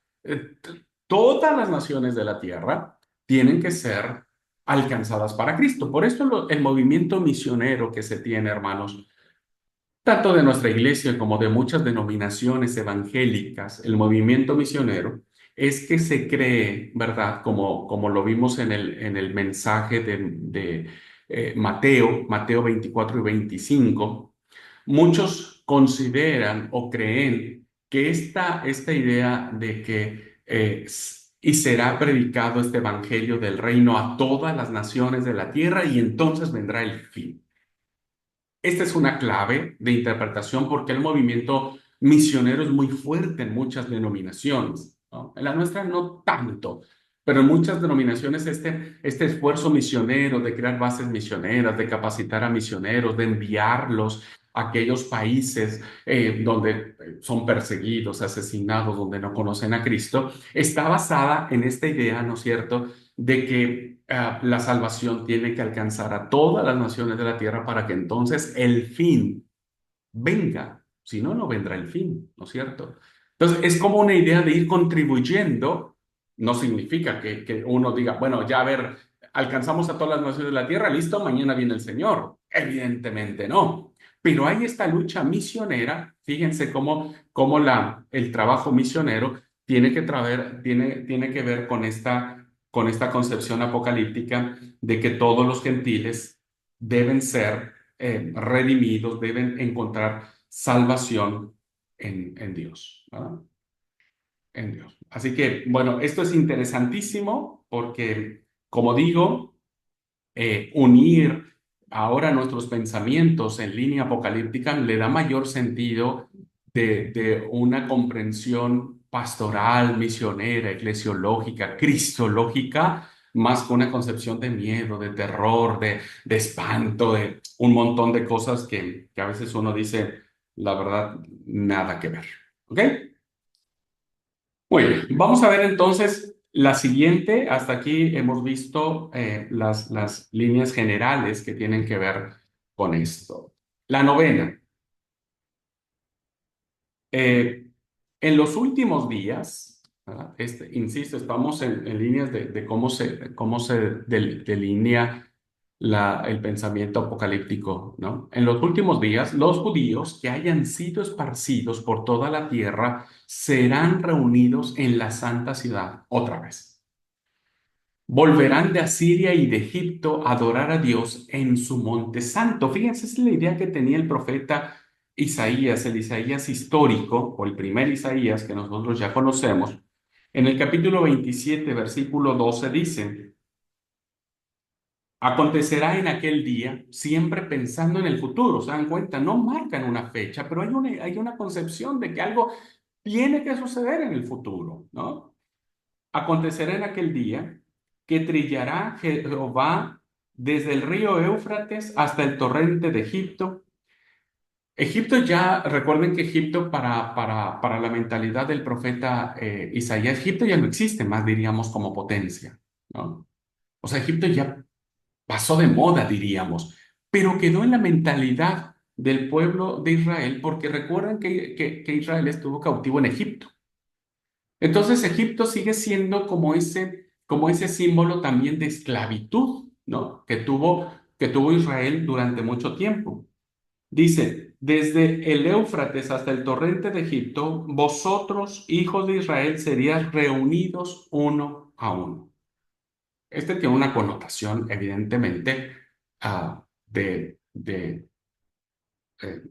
Todas las naciones de la tierra tienen que ser alcanzadas para Cristo. Por esto el movimiento misionero que se tiene, hermanos, tanto de nuestra iglesia como de muchas denominaciones evangélicas, el movimiento misionero es que se cree, ¿verdad? Como lo vimos en el mensaje de Mateo 24 y 25, muchos consideran o creen que esta idea de que y será predicado este evangelio del reino a todas las naciones de la tierra y entonces vendrá el fin. Esta es una clave de interpretación porque el movimiento misionero es muy fuerte en muchas denominaciones, ¿no? En la nuestra no tanto, pero en muchas denominaciones este esfuerzo misionero de crear bases misioneras, de capacitar a misioneros, de enviarlos a aquellos países donde son perseguidos, asesinados, donde no conocen a Cristo, está basada en esta idea, ¿no es cierto?, de que la salvación tiene que alcanzar a todas las naciones de la tierra para que entonces el fin venga. Si no, no vendrá el fin, ¿no es cierto? Entonces, es como una idea de ir contribuyendo. No significa que uno diga, bueno, ya a ver, alcanzamos a todas las naciones de la tierra, listo, mañana viene el Señor. Evidentemente no. Pero hay esta lucha misionera, fíjense cómo el trabajo misionero tiene que ver con esta concepción apocalíptica de que todos los gentiles deben ser redimidos, deben encontrar salvación en Dios, ¿verdad? En Dios. Así que, bueno, esto es interesantísimo porque, como digo, unir ahora nuestros pensamientos en línea apocalíptica le da mayor sentido de una comprensión pastoral, misionera, eclesiológica, cristológica, más que una concepción de miedo, de terror, de espanto, de un montón de cosas que a veces uno dice, la verdad, nada que ver. ¿Ok? Muy bien, vamos a ver entonces la siguiente. Hasta aquí hemos visto las líneas generales que tienen que ver con esto. La novena. Eh, en los últimos días, ¿verdad? Insisto, estamos en líneas de cómo se delinea el pensamiento apocalíptico, ¿no? En los últimos días, los judíos que hayan sido esparcidos por toda la tierra serán reunidos en la santa ciudad otra vez. Volverán de Asiria y de Egipto a adorar a Dios en su monte santo. Fíjense, esa es la idea que tenía el profeta Isaías, el Isaías histórico, o el primer Isaías que nosotros ya conocemos. En el capítulo 27, versículo 12 dice, acontecerá en aquel día, siempre pensando en el futuro. ¿Se dan cuenta? No marcan una fecha, pero hay una concepción de que algo tiene que suceder en el futuro, ¿no? Acontecerá en aquel día que trillará Jehová desde el río Éufrates hasta el torrente de Egipto. Egipto ya, recuerden que Egipto para la mentalidad del profeta Isaías, Egipto ya no existe más, diríamos, como potencia, ¿no? O sea, Egipto ya pasó de moda, diríamos, pero quedó en la mentalidad del pueblo de Israel porque recuerdan que Israel estuvo cautivo en Egipto. Entonces Egipto sigue siendo como ese símbolo también de esclavitud, ¿no? Que tuvo Israel durante mucho tiempo. Dice, desde el Éufrates hasta el torrente de Egipto, vosotros, hijos de Israel, seríais reunidos uno a uno. Este tiene una connotación, evidentemente, de eh,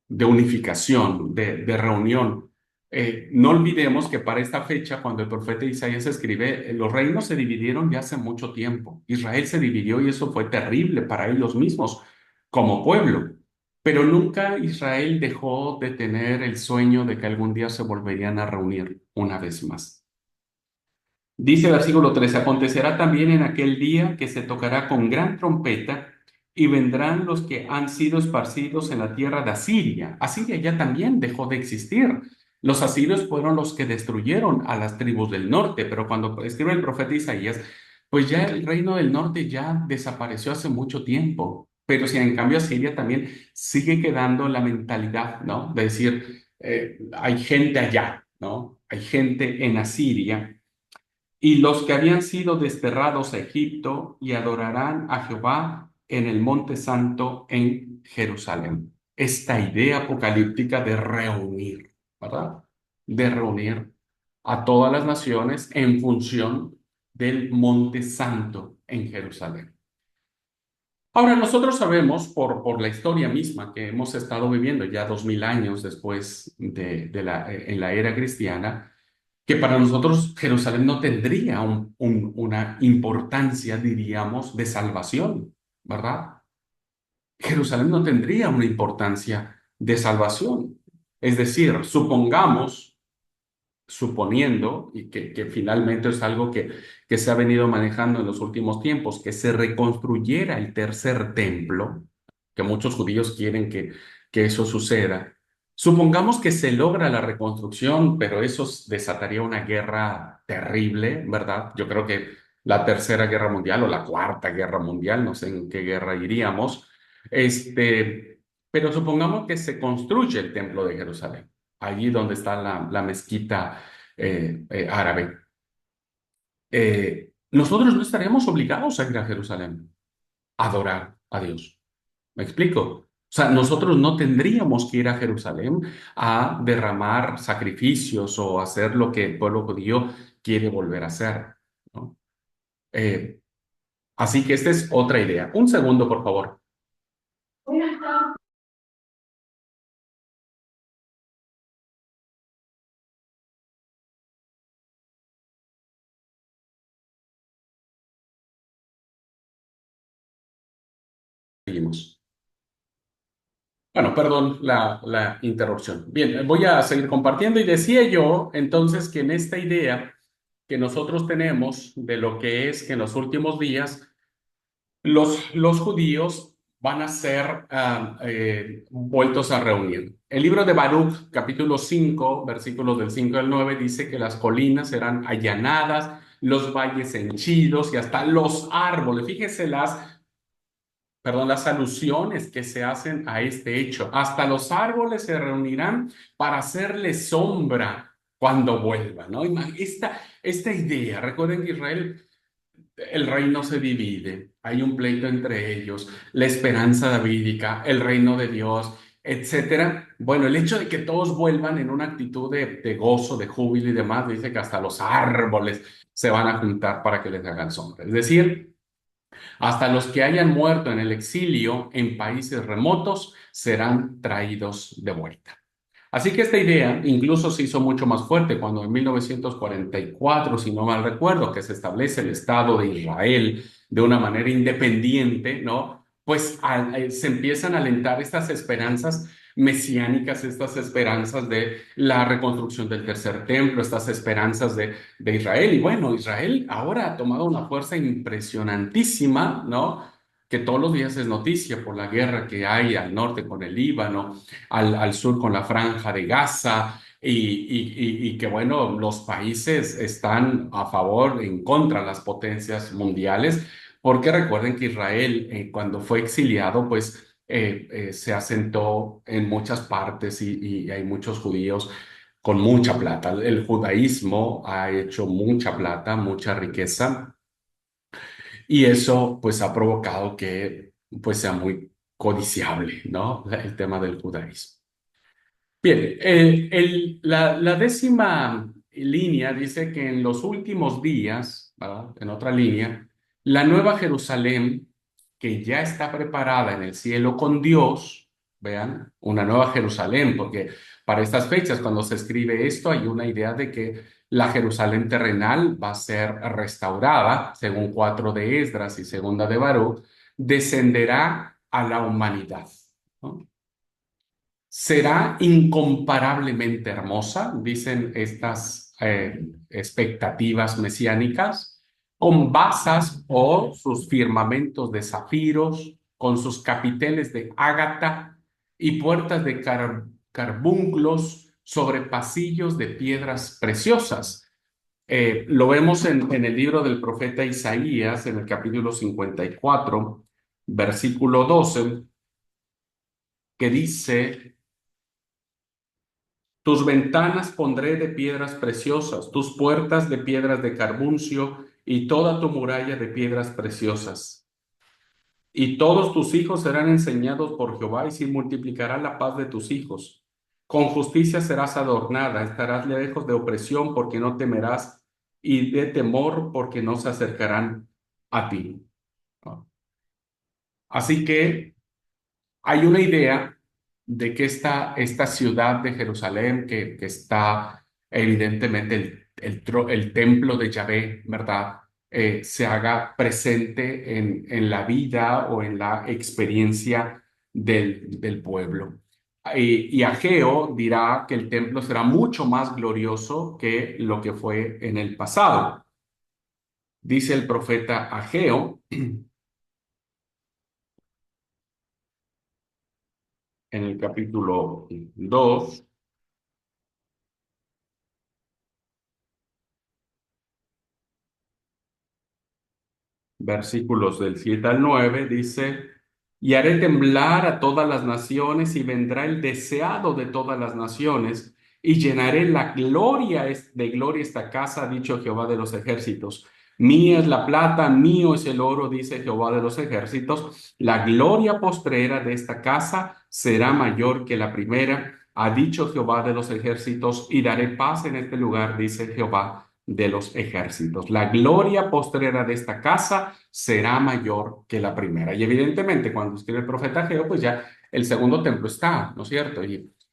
de unificación, de reunión. No olvidemos que para esta fecha, cuando el profeta Isaías escribe, los reinos se dividieron ya hace mucho tiempo. Israel se dividió y eso fue terrible para ellos mismos como pueblo. Pero nunca Israel dejó de tener el sueño de que algún día se volverían a reunir una vez más. Dice el versículo 13, acontecerá también en aquel día que se tocará con gran trompeta y vendrán los que han sido esparcidos en la tierra de Asiria. Asiria ya también dejó de existir. Los asirios fueron los que destruyeron a las tribus del norte, pero cuando escribe el profeta Isaías, pues ya el reino del norte ya desapareció hace mucho tiempo. Pero si en cambio Asiria también sigue quedando la mentalidad, ¿no? De decir, hay gente allá, ¿no? Hay gente en Asiria. Y los que habían sido desterrados a Egipto y adorarán a Jehová en el monte santo en Jerusalén. Esta idea apocalíptica de reunir, ¿verdad? De reunir a todas las naciones en función del monte santo en Jerusalén. Ahora, nosotros sabemos por la historia misma que hemos estado viviendo ya 2000 años después en la era cristiana, que para nosotros Jerusalén no tendría una importancia, diríamos, de salvación, ¿verdad? Jerusalén no tendría una importancia de salvación. Es decir, suponiendo, y que finalmente es algo que se ha venido manejando en los últimos tiempos, que se reconstruyera el tercer templo, que muchos judíos quieren que eso suceda. Supongamos que se logra la reconstrucción, pero eso desataría una guerra terrible, ¿verdad? Yo creo que la tercera guerra mundial o la cuarta guerra mundial, no sé en qué guerra iríamos, pero supongamos que se construye el templo de Jerusalén allí donde está la mezquita árabe. Nosotros no estaríamos obligados a ir a Jerusalén a adorar a Dios. ¿Me explico? O sea, nosotros no tendríamos que ir a Jerusalén a derramar sacrificios o hacer lo que el pueblo judío quiere volver a hacer, ¿no? Eh, Así que esta es otra idea. Un segundo, por favor. Seguimos. Bueno, perdón la interrupción. Bien, voy a seguir compartiendo y decía yo entonces que en esta idea que nosotros tenemos de lo que es que en los últimos días los judíos van a ser vueltos a reunir. El libro de Baruch, capítulo 5, versículos del 5 al 9, dice que las colinas serán allanadas, los valles henchidos y hasta los árboles. Fíjese las alusiones que se hacen a este hecho. Hasta los árboles se reunirán para hacerle sombra cuando vuelva, ¿no? Esta idea, recuerden que Israel, el reino se divide, hay un pleito entre ellos, la esperanza davídica, el reino de Dios, etcétera. Bueno, el hecho de que todos vuelvan en una actitud de gozo, de júbilo y demás, dice que hasta los árboles se van a juntar para que les hagan sombra. Es decir, hasta los que hayan muerto en el exilio en países remotos serán traídos de vuelta. Así que esta idea incluso se hizo mucho más fuerte cuando en 1944, si no mal recuerdo, que se establece el Estado de Israel de una manera independiente, ¿no? Pues se empiezan a alentar estas esperanzas mesiánicas, estas esperanzas de la reconstrucción del tercer templo, estas esperanzas de Israel. Y bueno, Israel ahora ha tomado una fuerza impresionantísima, ¿no? Que todos los días es noticia por la guerra que hay al norte con el Líbano, al sur con la franja de Gaza, y que bueno, los países están a favor, en contra de las potencias mundiales, porque recuerden que Israel, cuando fue exiliado, pues se asentó en muchas partes y hay muchos judíos con mucha plata. El judaísmo ha hecho mucha plata, mucha riqueza, y eso pues ha provocado que pues sea muy codiciable, ¿no? El tema del judaísmo. Bien, la décima línea dice que en los últimos días, ¿verdad? En otra línea, la nueva Jerusalén, que ya está preparada en el cielo con Dios, vean, una nueva Jerusalén, porque para estas fechas, cuando se escribe esto, hay una idea de que la Jerusalén terrenal va a ser restaurada, según 4 de Esdras y segunda de Baruch, descenderá a la humanidad, ¿no? Será incomparablemente hermosa, dicen estas expectativas mesiánicas, con basas o sus firmamentos de zafiros, con sus capiteles de ágata y puertas de carbunclos sobre pasillos de piedras preciosas. Lo vemos en el libro del profeta Isaías, en el capítulo 54. versículo 12, que dice: tus ventanas pondré de piedras preciosas, tus puertas de piedras de carbuncio y toda tu muralla de piedras preciosas. Y todos tus hijos serán enseñados por Jehová y se multiplicará la paz de tus hijos. Con justicia serás adornada, estarás lejos de opresión porque no temerás y de temor porque no se acercarán a ti. Así que hay una idea de que esta ciudad de Jerusalén, que está evidentemente el templo de Yahvé, ¿verdad? Se haga presente en la vida o en la experiencia del pueblo. Y Ageo dirá que el templo será mucho más glorioso que lo que fue en el pasado. Dice el profeta Ageo en el capítulo 2, versículos del 7 al 9, dice: y haré temblar a todas las naciones y vendrá el deseado de todas las naciones y llenaré la gloria de gloria esta casa, ha dicho Jehová de los ejércitos. Mía es la plata, mío es el oro, dice Jehová de los ejércitos. La gloria postrera de esta casa será mayor que la primera, ha dicho Jehová de los ejércitos, y daré paz en este lugar, dice Jehová de los ejércitos. La gloria postrera de esta casa será mayor que la primera. Y evidentemente, cuando escribe el profeta Ageo, pues ya el segundo templo está, ¿no es cierto?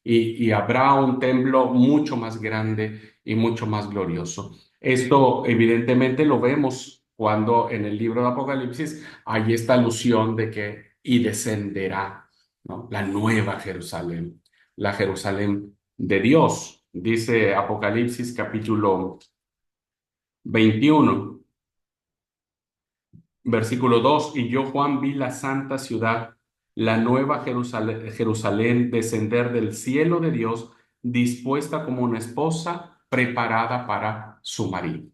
Y habrá un templo mucho más grande y mucho más glorioso. Esto evidentemente lo vemos cuando en el libro de Apocalipsis hay esta alusión de que y descenderá, ¿no? La nueva Jerusalén, la Jerusalén de Dios. Dice Apocalipsis capítulo 21, versículo 2: y yo, Juan, vi la santa ciudad, la nueva Jerusalén, Jerusalén, descender del cielo de Dios, dispuesta como una esposa preparada para su marido.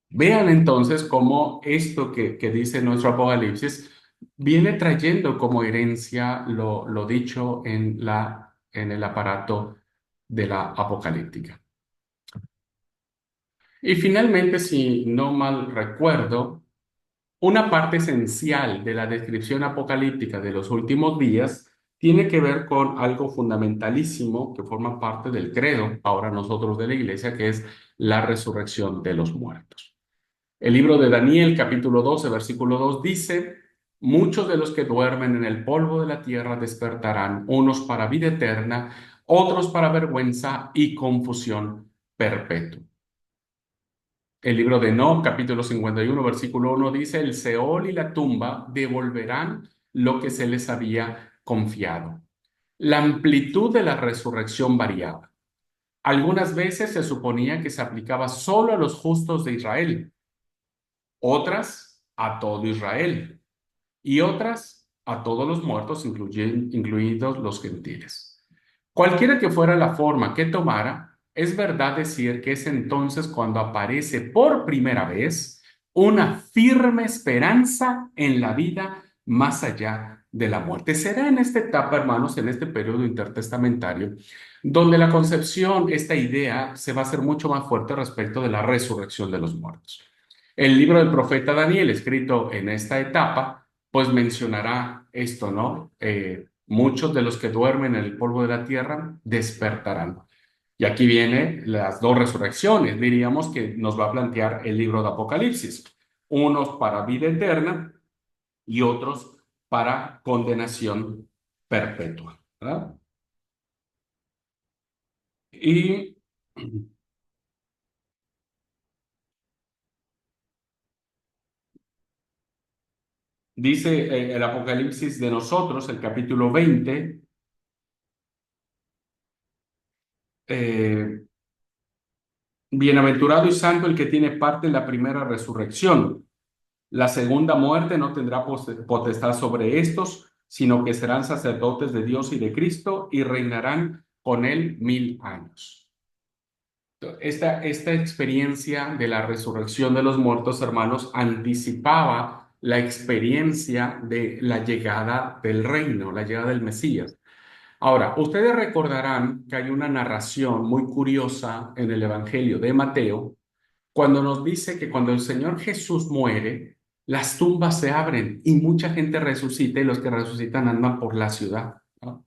Vean entonces cómo esto que dice nuestro Apocalipsis viene trayendo como herencia lo dicho en el aparato de la apocalíptica. Y finalmente, si no mal recuerdo, una parte esencial de la descripción apocalíptica de los últimos días tiene que ver con algo fundamentalísimo que forma parte del credo, ahora nosotros de la iglesia, que es la resurrección de los muertos. El libro de Daniel, capítulo 12, versículo 2 dice: muchos de los que duermen en el polvo de la tierra despertarán, unos para vida eterna, otros para vergüenza y confusión perpetua. El libro de Enoc, capítulo 51, versículo 1 dice: el Seol y la tumba devolverán lo que se les había confiado. La amplitud de la resurrección variaba. Algunas veces se suponía que se aplicaba solo a los justos de Israel, otras a todo Israel y otras a todos los muertos, incluidos los gentiles. Cualquiera que fuera la forma que tomara, es verdad decir que es entonces cuando aparece por primera vez una firme esperanza en la vida más allá de la muerte. Será en esta etapa, hermanos, en este periodo intertestamentario, donde la concepción, esta idea, se va a hacer mucho más fuerte respecto de la resurrección de los muertos. El libro del profeta Daniel, escrito en esta etapa, pues mencionará esto, ¿no? Muchos de los que duermen en el polvo de la tierra despertarán. Y aquí vienen las dos resurrecciones, diríamos, que nos va a plantear el libro de Apocalipsis. Unos para vida eterna y otros para condenación perpetua, ¿verdad? Y dice el Apocalipsis de nosotros, el capítulo 20, bienaventurado y santo el que tiene parte en la primera resurrección. La segunda muerte no tendrá potestad sobre estos, sino que serán sacerdotes de Dios y de Cristo y reinarán con él 1000 años. Esta experiencia de la resurrección de los muertos, hermanos, anticipaba la experiencia de la llegada del reino, la llegada del Mesías. Ahora, ustedes recordarán que hay una narración muy curiosa en el Evangelio de Mateo, cuando nos dice que cuando el Señor Jesús muere, las tumbas se abren y mucha gente resucita y los que resucitan andan por la ciudad, ¿no?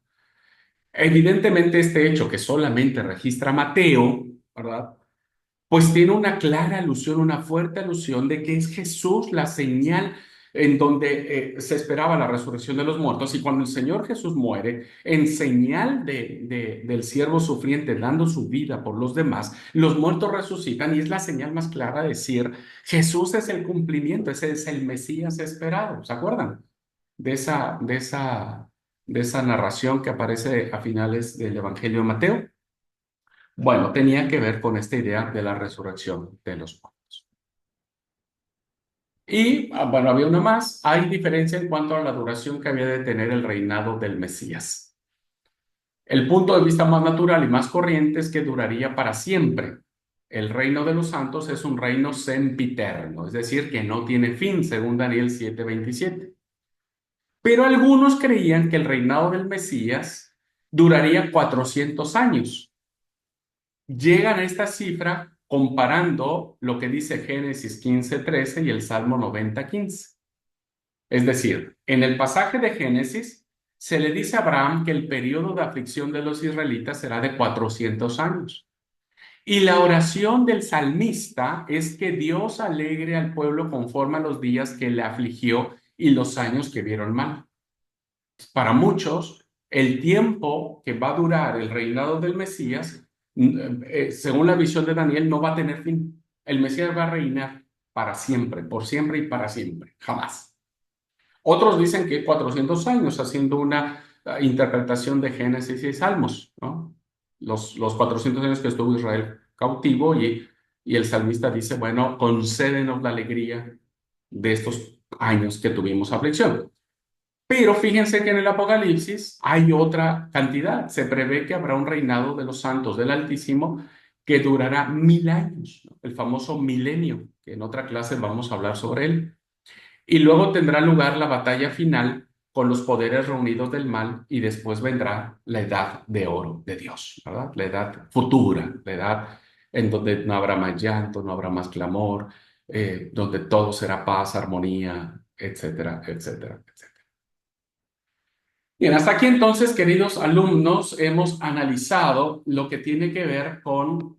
Evidentemente este hecho que solamente registra Mateo, ¿verdad? Pues tiene una clara alusión, una fuerte alusión de que es Jesús la señal en donde se esperaba la resurrección de los muertos. Y cuando el Señor Jesús muere, en señal del siervo sufriente dando su vida por los demás, los muertos resucitan y es la señal más clara de decir, Jesús es el cumplimiento, ese es el Mesías esperado. ¿Se acuerdan de esa narración que aparece a finales del Evangelio de Mateo? Bueno, tenía que ver con esta idea de la resurrección de los muertos. Y, bueno, había una más. Hay diferencia en cuanto a la duración que había de tener el reinado del Mesías. El punto de vista más natural y más corriente es que duraría para siempre. El reino de los santos es un reino sempiterno, es decir, que no tiene fin, según Daniel 7:27. Pero algunos creían que el reinado del Mesías duraría 400 años. Llegan a esta cifra comparando lo que dice Génesis 15:13 y el Salmo 90:15. Es decir, en el pasaje de Génesis se le dice a Abraham que el periodo de aflicción de los israelitas será de 400 años. Y la oración del salmista es que Dios alegre al pueblo conforme a los días que le afligió y los años que vieron mal. Para muchos, el tiempo que va a durar el reinado del Mesías, según la visión de Daniel, no va a tener fin. El Mesías va a reinar para siempre y para siempre, jamás. Otros dicen que 400 años, haciendo una interpretación de Génesis y Salmos, ¿no? Los 400 años que estuvo Israel cautivo y el salmista dice, bueno, concédenos la alegría de estos años que tuvimos aflicción. Pero fíjense que en el Apocalipsis hay otra cantidad. Se prevé que habrá un reinado de los santos del Altísimo que durará 1000 años, ¿no? El famoso milenio, que en otra clase vamos a hablar sobre él. Y luego tendrá lugar la batalla final con los poderes reunidos del mal y después vendrá la edad de oro de Dios, ¿verdad? La edad futura, la edad en donde no habrá más llanto, no habrá más clamor, donde todo será paz, armonía, etcétera, etcétera, etcétera. Bien, hasta aquí entonces, queridos alumnos, hemos analizado lo que tiene que ver con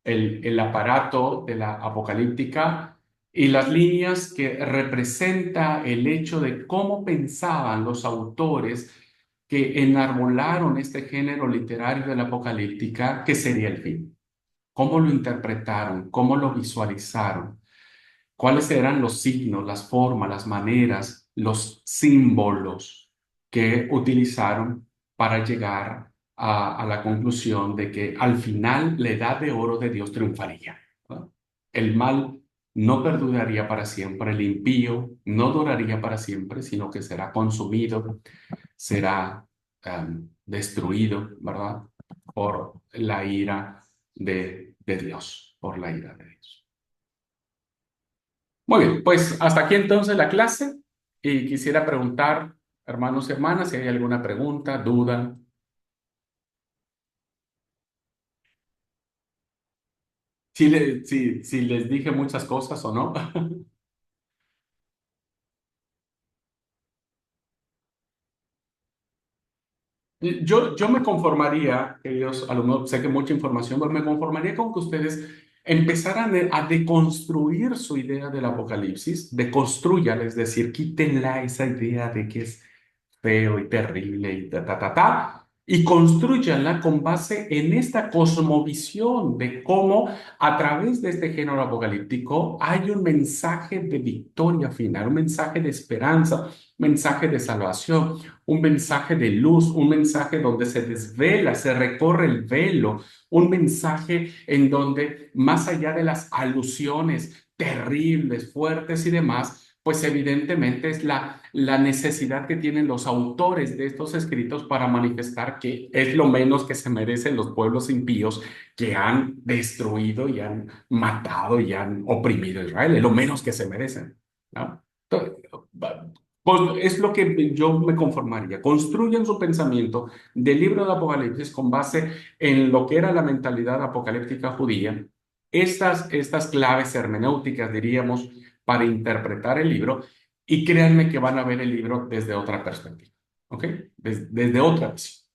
el aparato de la apocalíptica y las líneas que representa el hecho de cómo pensaban los autores que enarbolaron este género literario de la apocalíptica, que sería el fin. Cómo lo interpretaron, cómo lo visualizaron, cuáles eran los signos, las formas, las maneras, los símbolos que utilizaron para llegar a la conclusión de que al final la edad de oro de Dios triunfaría, ¿no? El mal no perduraría para siempre, el impío no duraría para siempre, sino que será consumido, será destruido, ¿verdad? Por la ira de Dios, por la ira de Dios. Muy bien, pues hasta aquí entonces la clase y quisiera preguntar, hermanos y hermanas, si hay alguna pregunta, duda. Si les dije muchas cosas o no. Yo me conformaría, queridos alumnos, sé que mucha información, pero me conformaría con que ustedes empezaran a deconstruir su idea del Apocalipsis, deconstruyan, es decir, quítenla esa idea de que es feo y terrible y y construyanla con base en esta cosmovisión de cómo a través de este género apocalíptico hay un mensaje de victoria final, un mensaje de esperanza, un mensaje de salvación, un mensaje de luz, un mensaje donde se desvela, se recorre el velo, un mensaje en donde más allá de las alusiones terribles, fuertes y demás, pues evidentemente es la necesidad que tienen los autores de estos escritos para manifestar que es lo menos que se merecen los pueblos impíos que han destruido y han matado y han oprimido a Israel, es lo menos que se merecen, ¿no? Entonces, pues es lo que yo me conformaría. Construyan su pensamiento del libro de Apocalipsis con base en lo que era la mentalidad apocalíptica judía, estas claves hermenéuticas, diríamos, para interpretar el libro, y créanme que van a ver el libro desde otra perspectiva, ¿ok? Desde otra visión.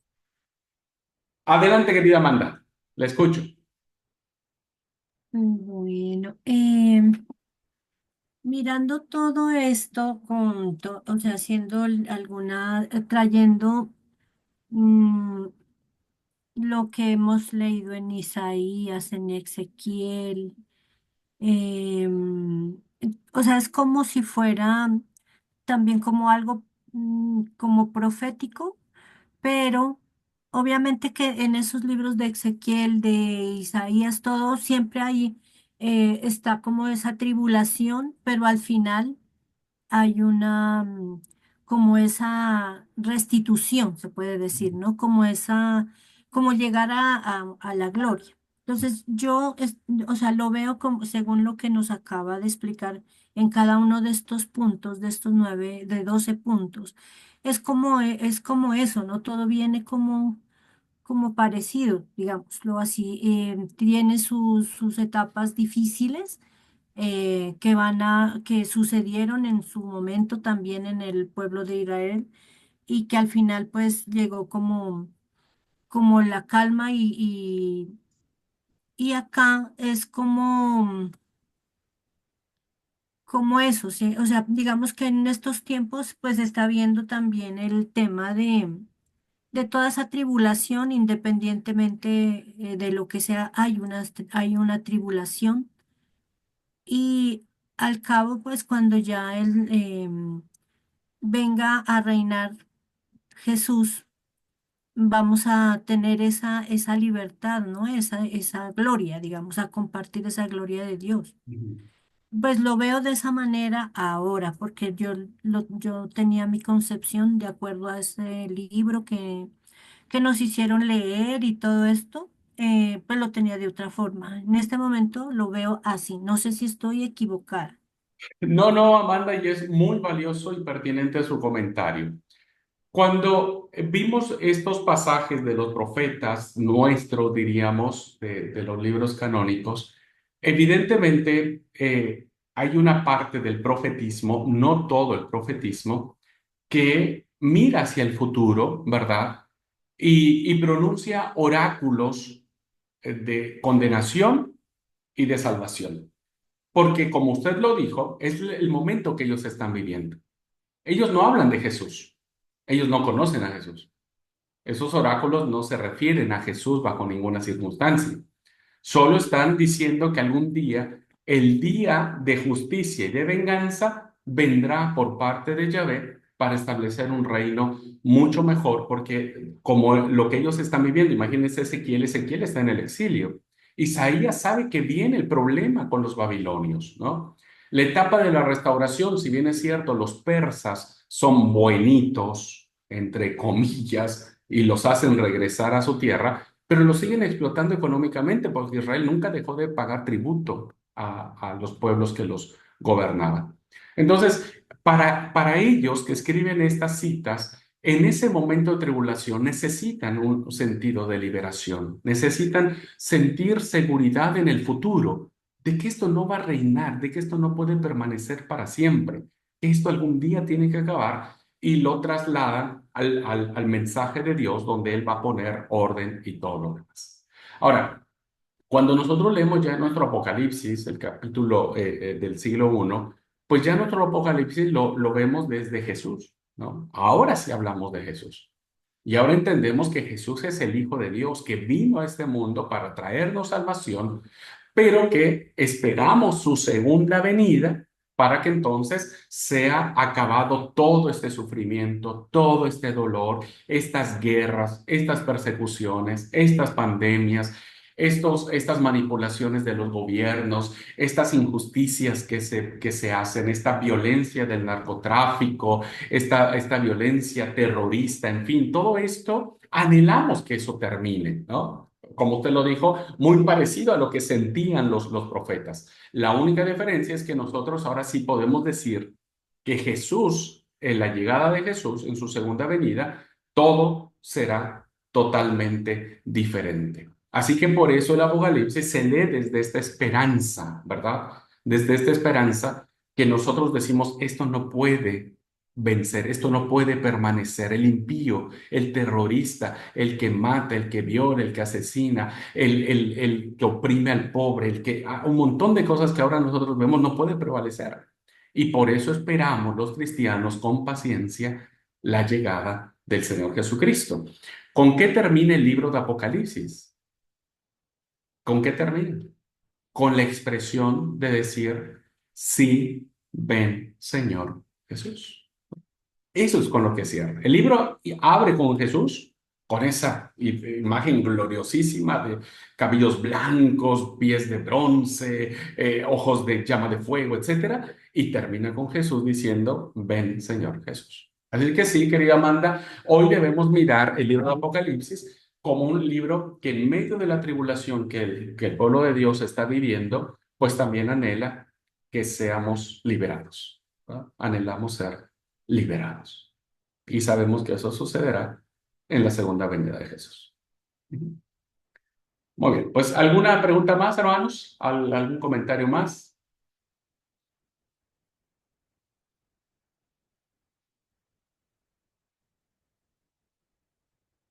Adelante, querida Amanda, la escucho. Bueno, mirando todo esto, o sea, haciendo alguna, trayendo mm, lo que hemos leído en Isaías, en Ezequiel, em, o sea, es como si fuera también como algo como profético, pero obviamente que en esos libros de Ezequiel, de Isaías, todo siempre ahí está como esa tribulación, pero al final hay una, como esa restitución, se puede decir, ¿no? Como esa, como llegar a la gloria. Entonces, o sea, lo veo como, según lo que nos acaba de explicar en cada uno de estos puntos, de estos 9, de 12 puntos. Es como eso, ¿no? Todo viene como parecido, digámoslo así. Tiene sus etapas difíciles que sucedieron en su momento también en el pueblo de Israel y que al final pues llegó como la calma y acá es como eso, ¿sí? O sea, digamos que en estos tiempos pues está viendo también el tema de toda esa tribulación, independientemente de lo que sea, hay una tribulación. Y al cabo, pues cuando ya venga a reinar Jesús, vamos a tener esa libertad, ¿no? Esa gloria, digamos, a compartir esa gloria de Dios. Pues lo veo de esa manera ahora, porque yo tenía mi concepción de acuerdo a ese libro que nos hicieron leer y todo esto, pues lo tenía de otra forma. En este momento lo veo así. No sé si estoy equivocada. No, no, Amanda, y es muy valioso y pertinente su comentario. Cuando vimos estos pasajes de los profetas, nuestros, diríamos, de los libros canónicos, evidentemente hay una parte del profetismo, no todo el profetismo, que mira hacia el futuro, ¿verdad? Y pronuncia oráculos de condenación y de salvación. Porque como usted lo dijo, es el momento que ellos están viviendo. Ellos no hablan de Jesús. Ellos no conocen a Jesús. Esos oráculos no se refieren a Jesús bajo ninguna circunstancia. Solo están diciendo que algún día, el día de justicia y de venganza, vendrá por parte de Yahvé para establecer un reino mucho mejor, porque como lo que ellos están viviendo, imagínense Ezequiel está en el exilio. Isaías sabe que viene el problema con los babilonios, ¿no? La etapa de la restauración, si bien es cierto, los persas son buenitos, entre comillas, y los hacen regresar a su tierra, pero lo siguen explotando económicamente porque Israel nunca dejó de pagar tributo a los pueblos que los gobernaban. Entonces, para ellos que escriben estas citas, en ese momento de tribulación necesitan un sentido de liberación, necesitan sentir seguridad en el futuro, de que esto no va a reinar, de que esto no puede permanecer para siempre, que esto algún día tiene que acabar y lo trasladan al mensaje de Dios donde Él va a poner orden y todo lo demás. Ahora, cuando nosotros leemos ya nuestro Apocalipsis, el capítulo del siglo I, pues ya nuestro Apocalipsis lo vemos desde Jesús, ¿no? Ahora sí hablamos de Jesús. Y ahora entendemos que Jesús es el Hijo de Dios que vino a este mundo para traernos salvación, pero que esperamos su segunda venida para que entonces sea acabado todo este sufrimiento, todo este dolor, estas guerras, estas persecuciones, estas pandemias, estas manipulaciones de los gobiernos, estas injusticias que se hacen, esta violencia del narcotráfico, esta violencia terrorista, en fin, todo esto, anhelamos que eso termine, ¿no? Como usted lo dijo, muy parecido a lo que sentían los profetas. La única diferencia es que nosotros ahora sí podemos decir que Jesús, en la llegada de Jesús, en su segunda venida, todo será totalmente diferente. Así que por eso el Apocalipsis se lee desde esta esperanza, ¿verdad? Desde esta esperanza que nosotros decimos, esto no puede vencer, esto no puede permanecer. El impío, el terrorista, el que mata, el que viola, el que asesina, el que oprime al pobre, un montón de cosas que ahora nosotros vemos no puede prevalecer. Y por eso esperamos los cristianos con paciencia la llegada del Señor Jesucristo. ¿Con qué termina el libro de Apocalipsis? ¿Con qué termina? Con la expresión de decir, sí, ven, Señor Jesús. Eso es con lo que cierra. El libro abre con Jesús, con esa imagen gloriosísima de cabellos blancos, pies de bronce, ojos de llama de fuego, etcétera, y termina con Jesús diciendo, ven, Señor Jesús. Así que sí, querida Amanda, hoy debemos mirar el libro de Apocalipsis como un libro que en medio de la tribulación que el pueblo de Dios está viviendo, pues también anhela que seamos liberados, ¿no? Anhelamos ser liberados. Y sabemos que eso sucederá en la segunda venida de Jesús. Muy bien, pues ¿alguna pregunta más, hermanos? ¿Algún comentario más?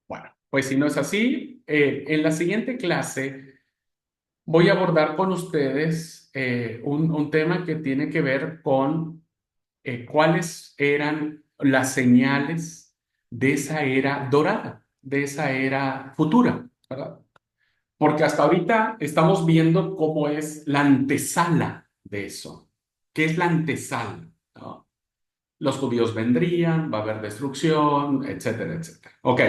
Bueno, pues si no es así, en la siguiente clase voy a abordar con ustedes un tema que tiene que ver con cuáles eran las señales de esa era dorada, de esa era futura, ¿verdad? Porque hasta ahorita estamos viendo cómo es la antesala de eso. ¿Qué es la antesala? ¿No? Los judíos vendrían, va a haber destrucción, etcétera, etcétera. Ok,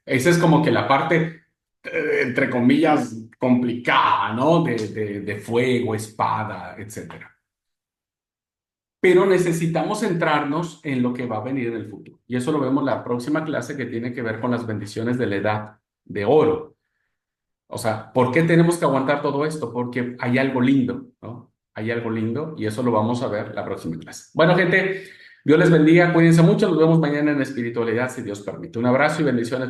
esa es como que la parte, entre comillas, complicada, ¿no? De fuego, espada, etcétera. Pero necesitamos centrarnos en lo que va a venir en el futuro. Y eso lo vemos en la próxima clase que tiene que ver con las bendiciones de la edad de oro. O sea, ¿por qué tenemos que aguantar todo esto? Porque hay algo lindo, ¿no? Hay algo lindo y eso lo vamos a ver la próxima clase. Bueno, gente, Dios les bendiga, cuídense mucho, nos vemos mañana en espiritualidad, si Dios permite. Un abrazo y bendiciones.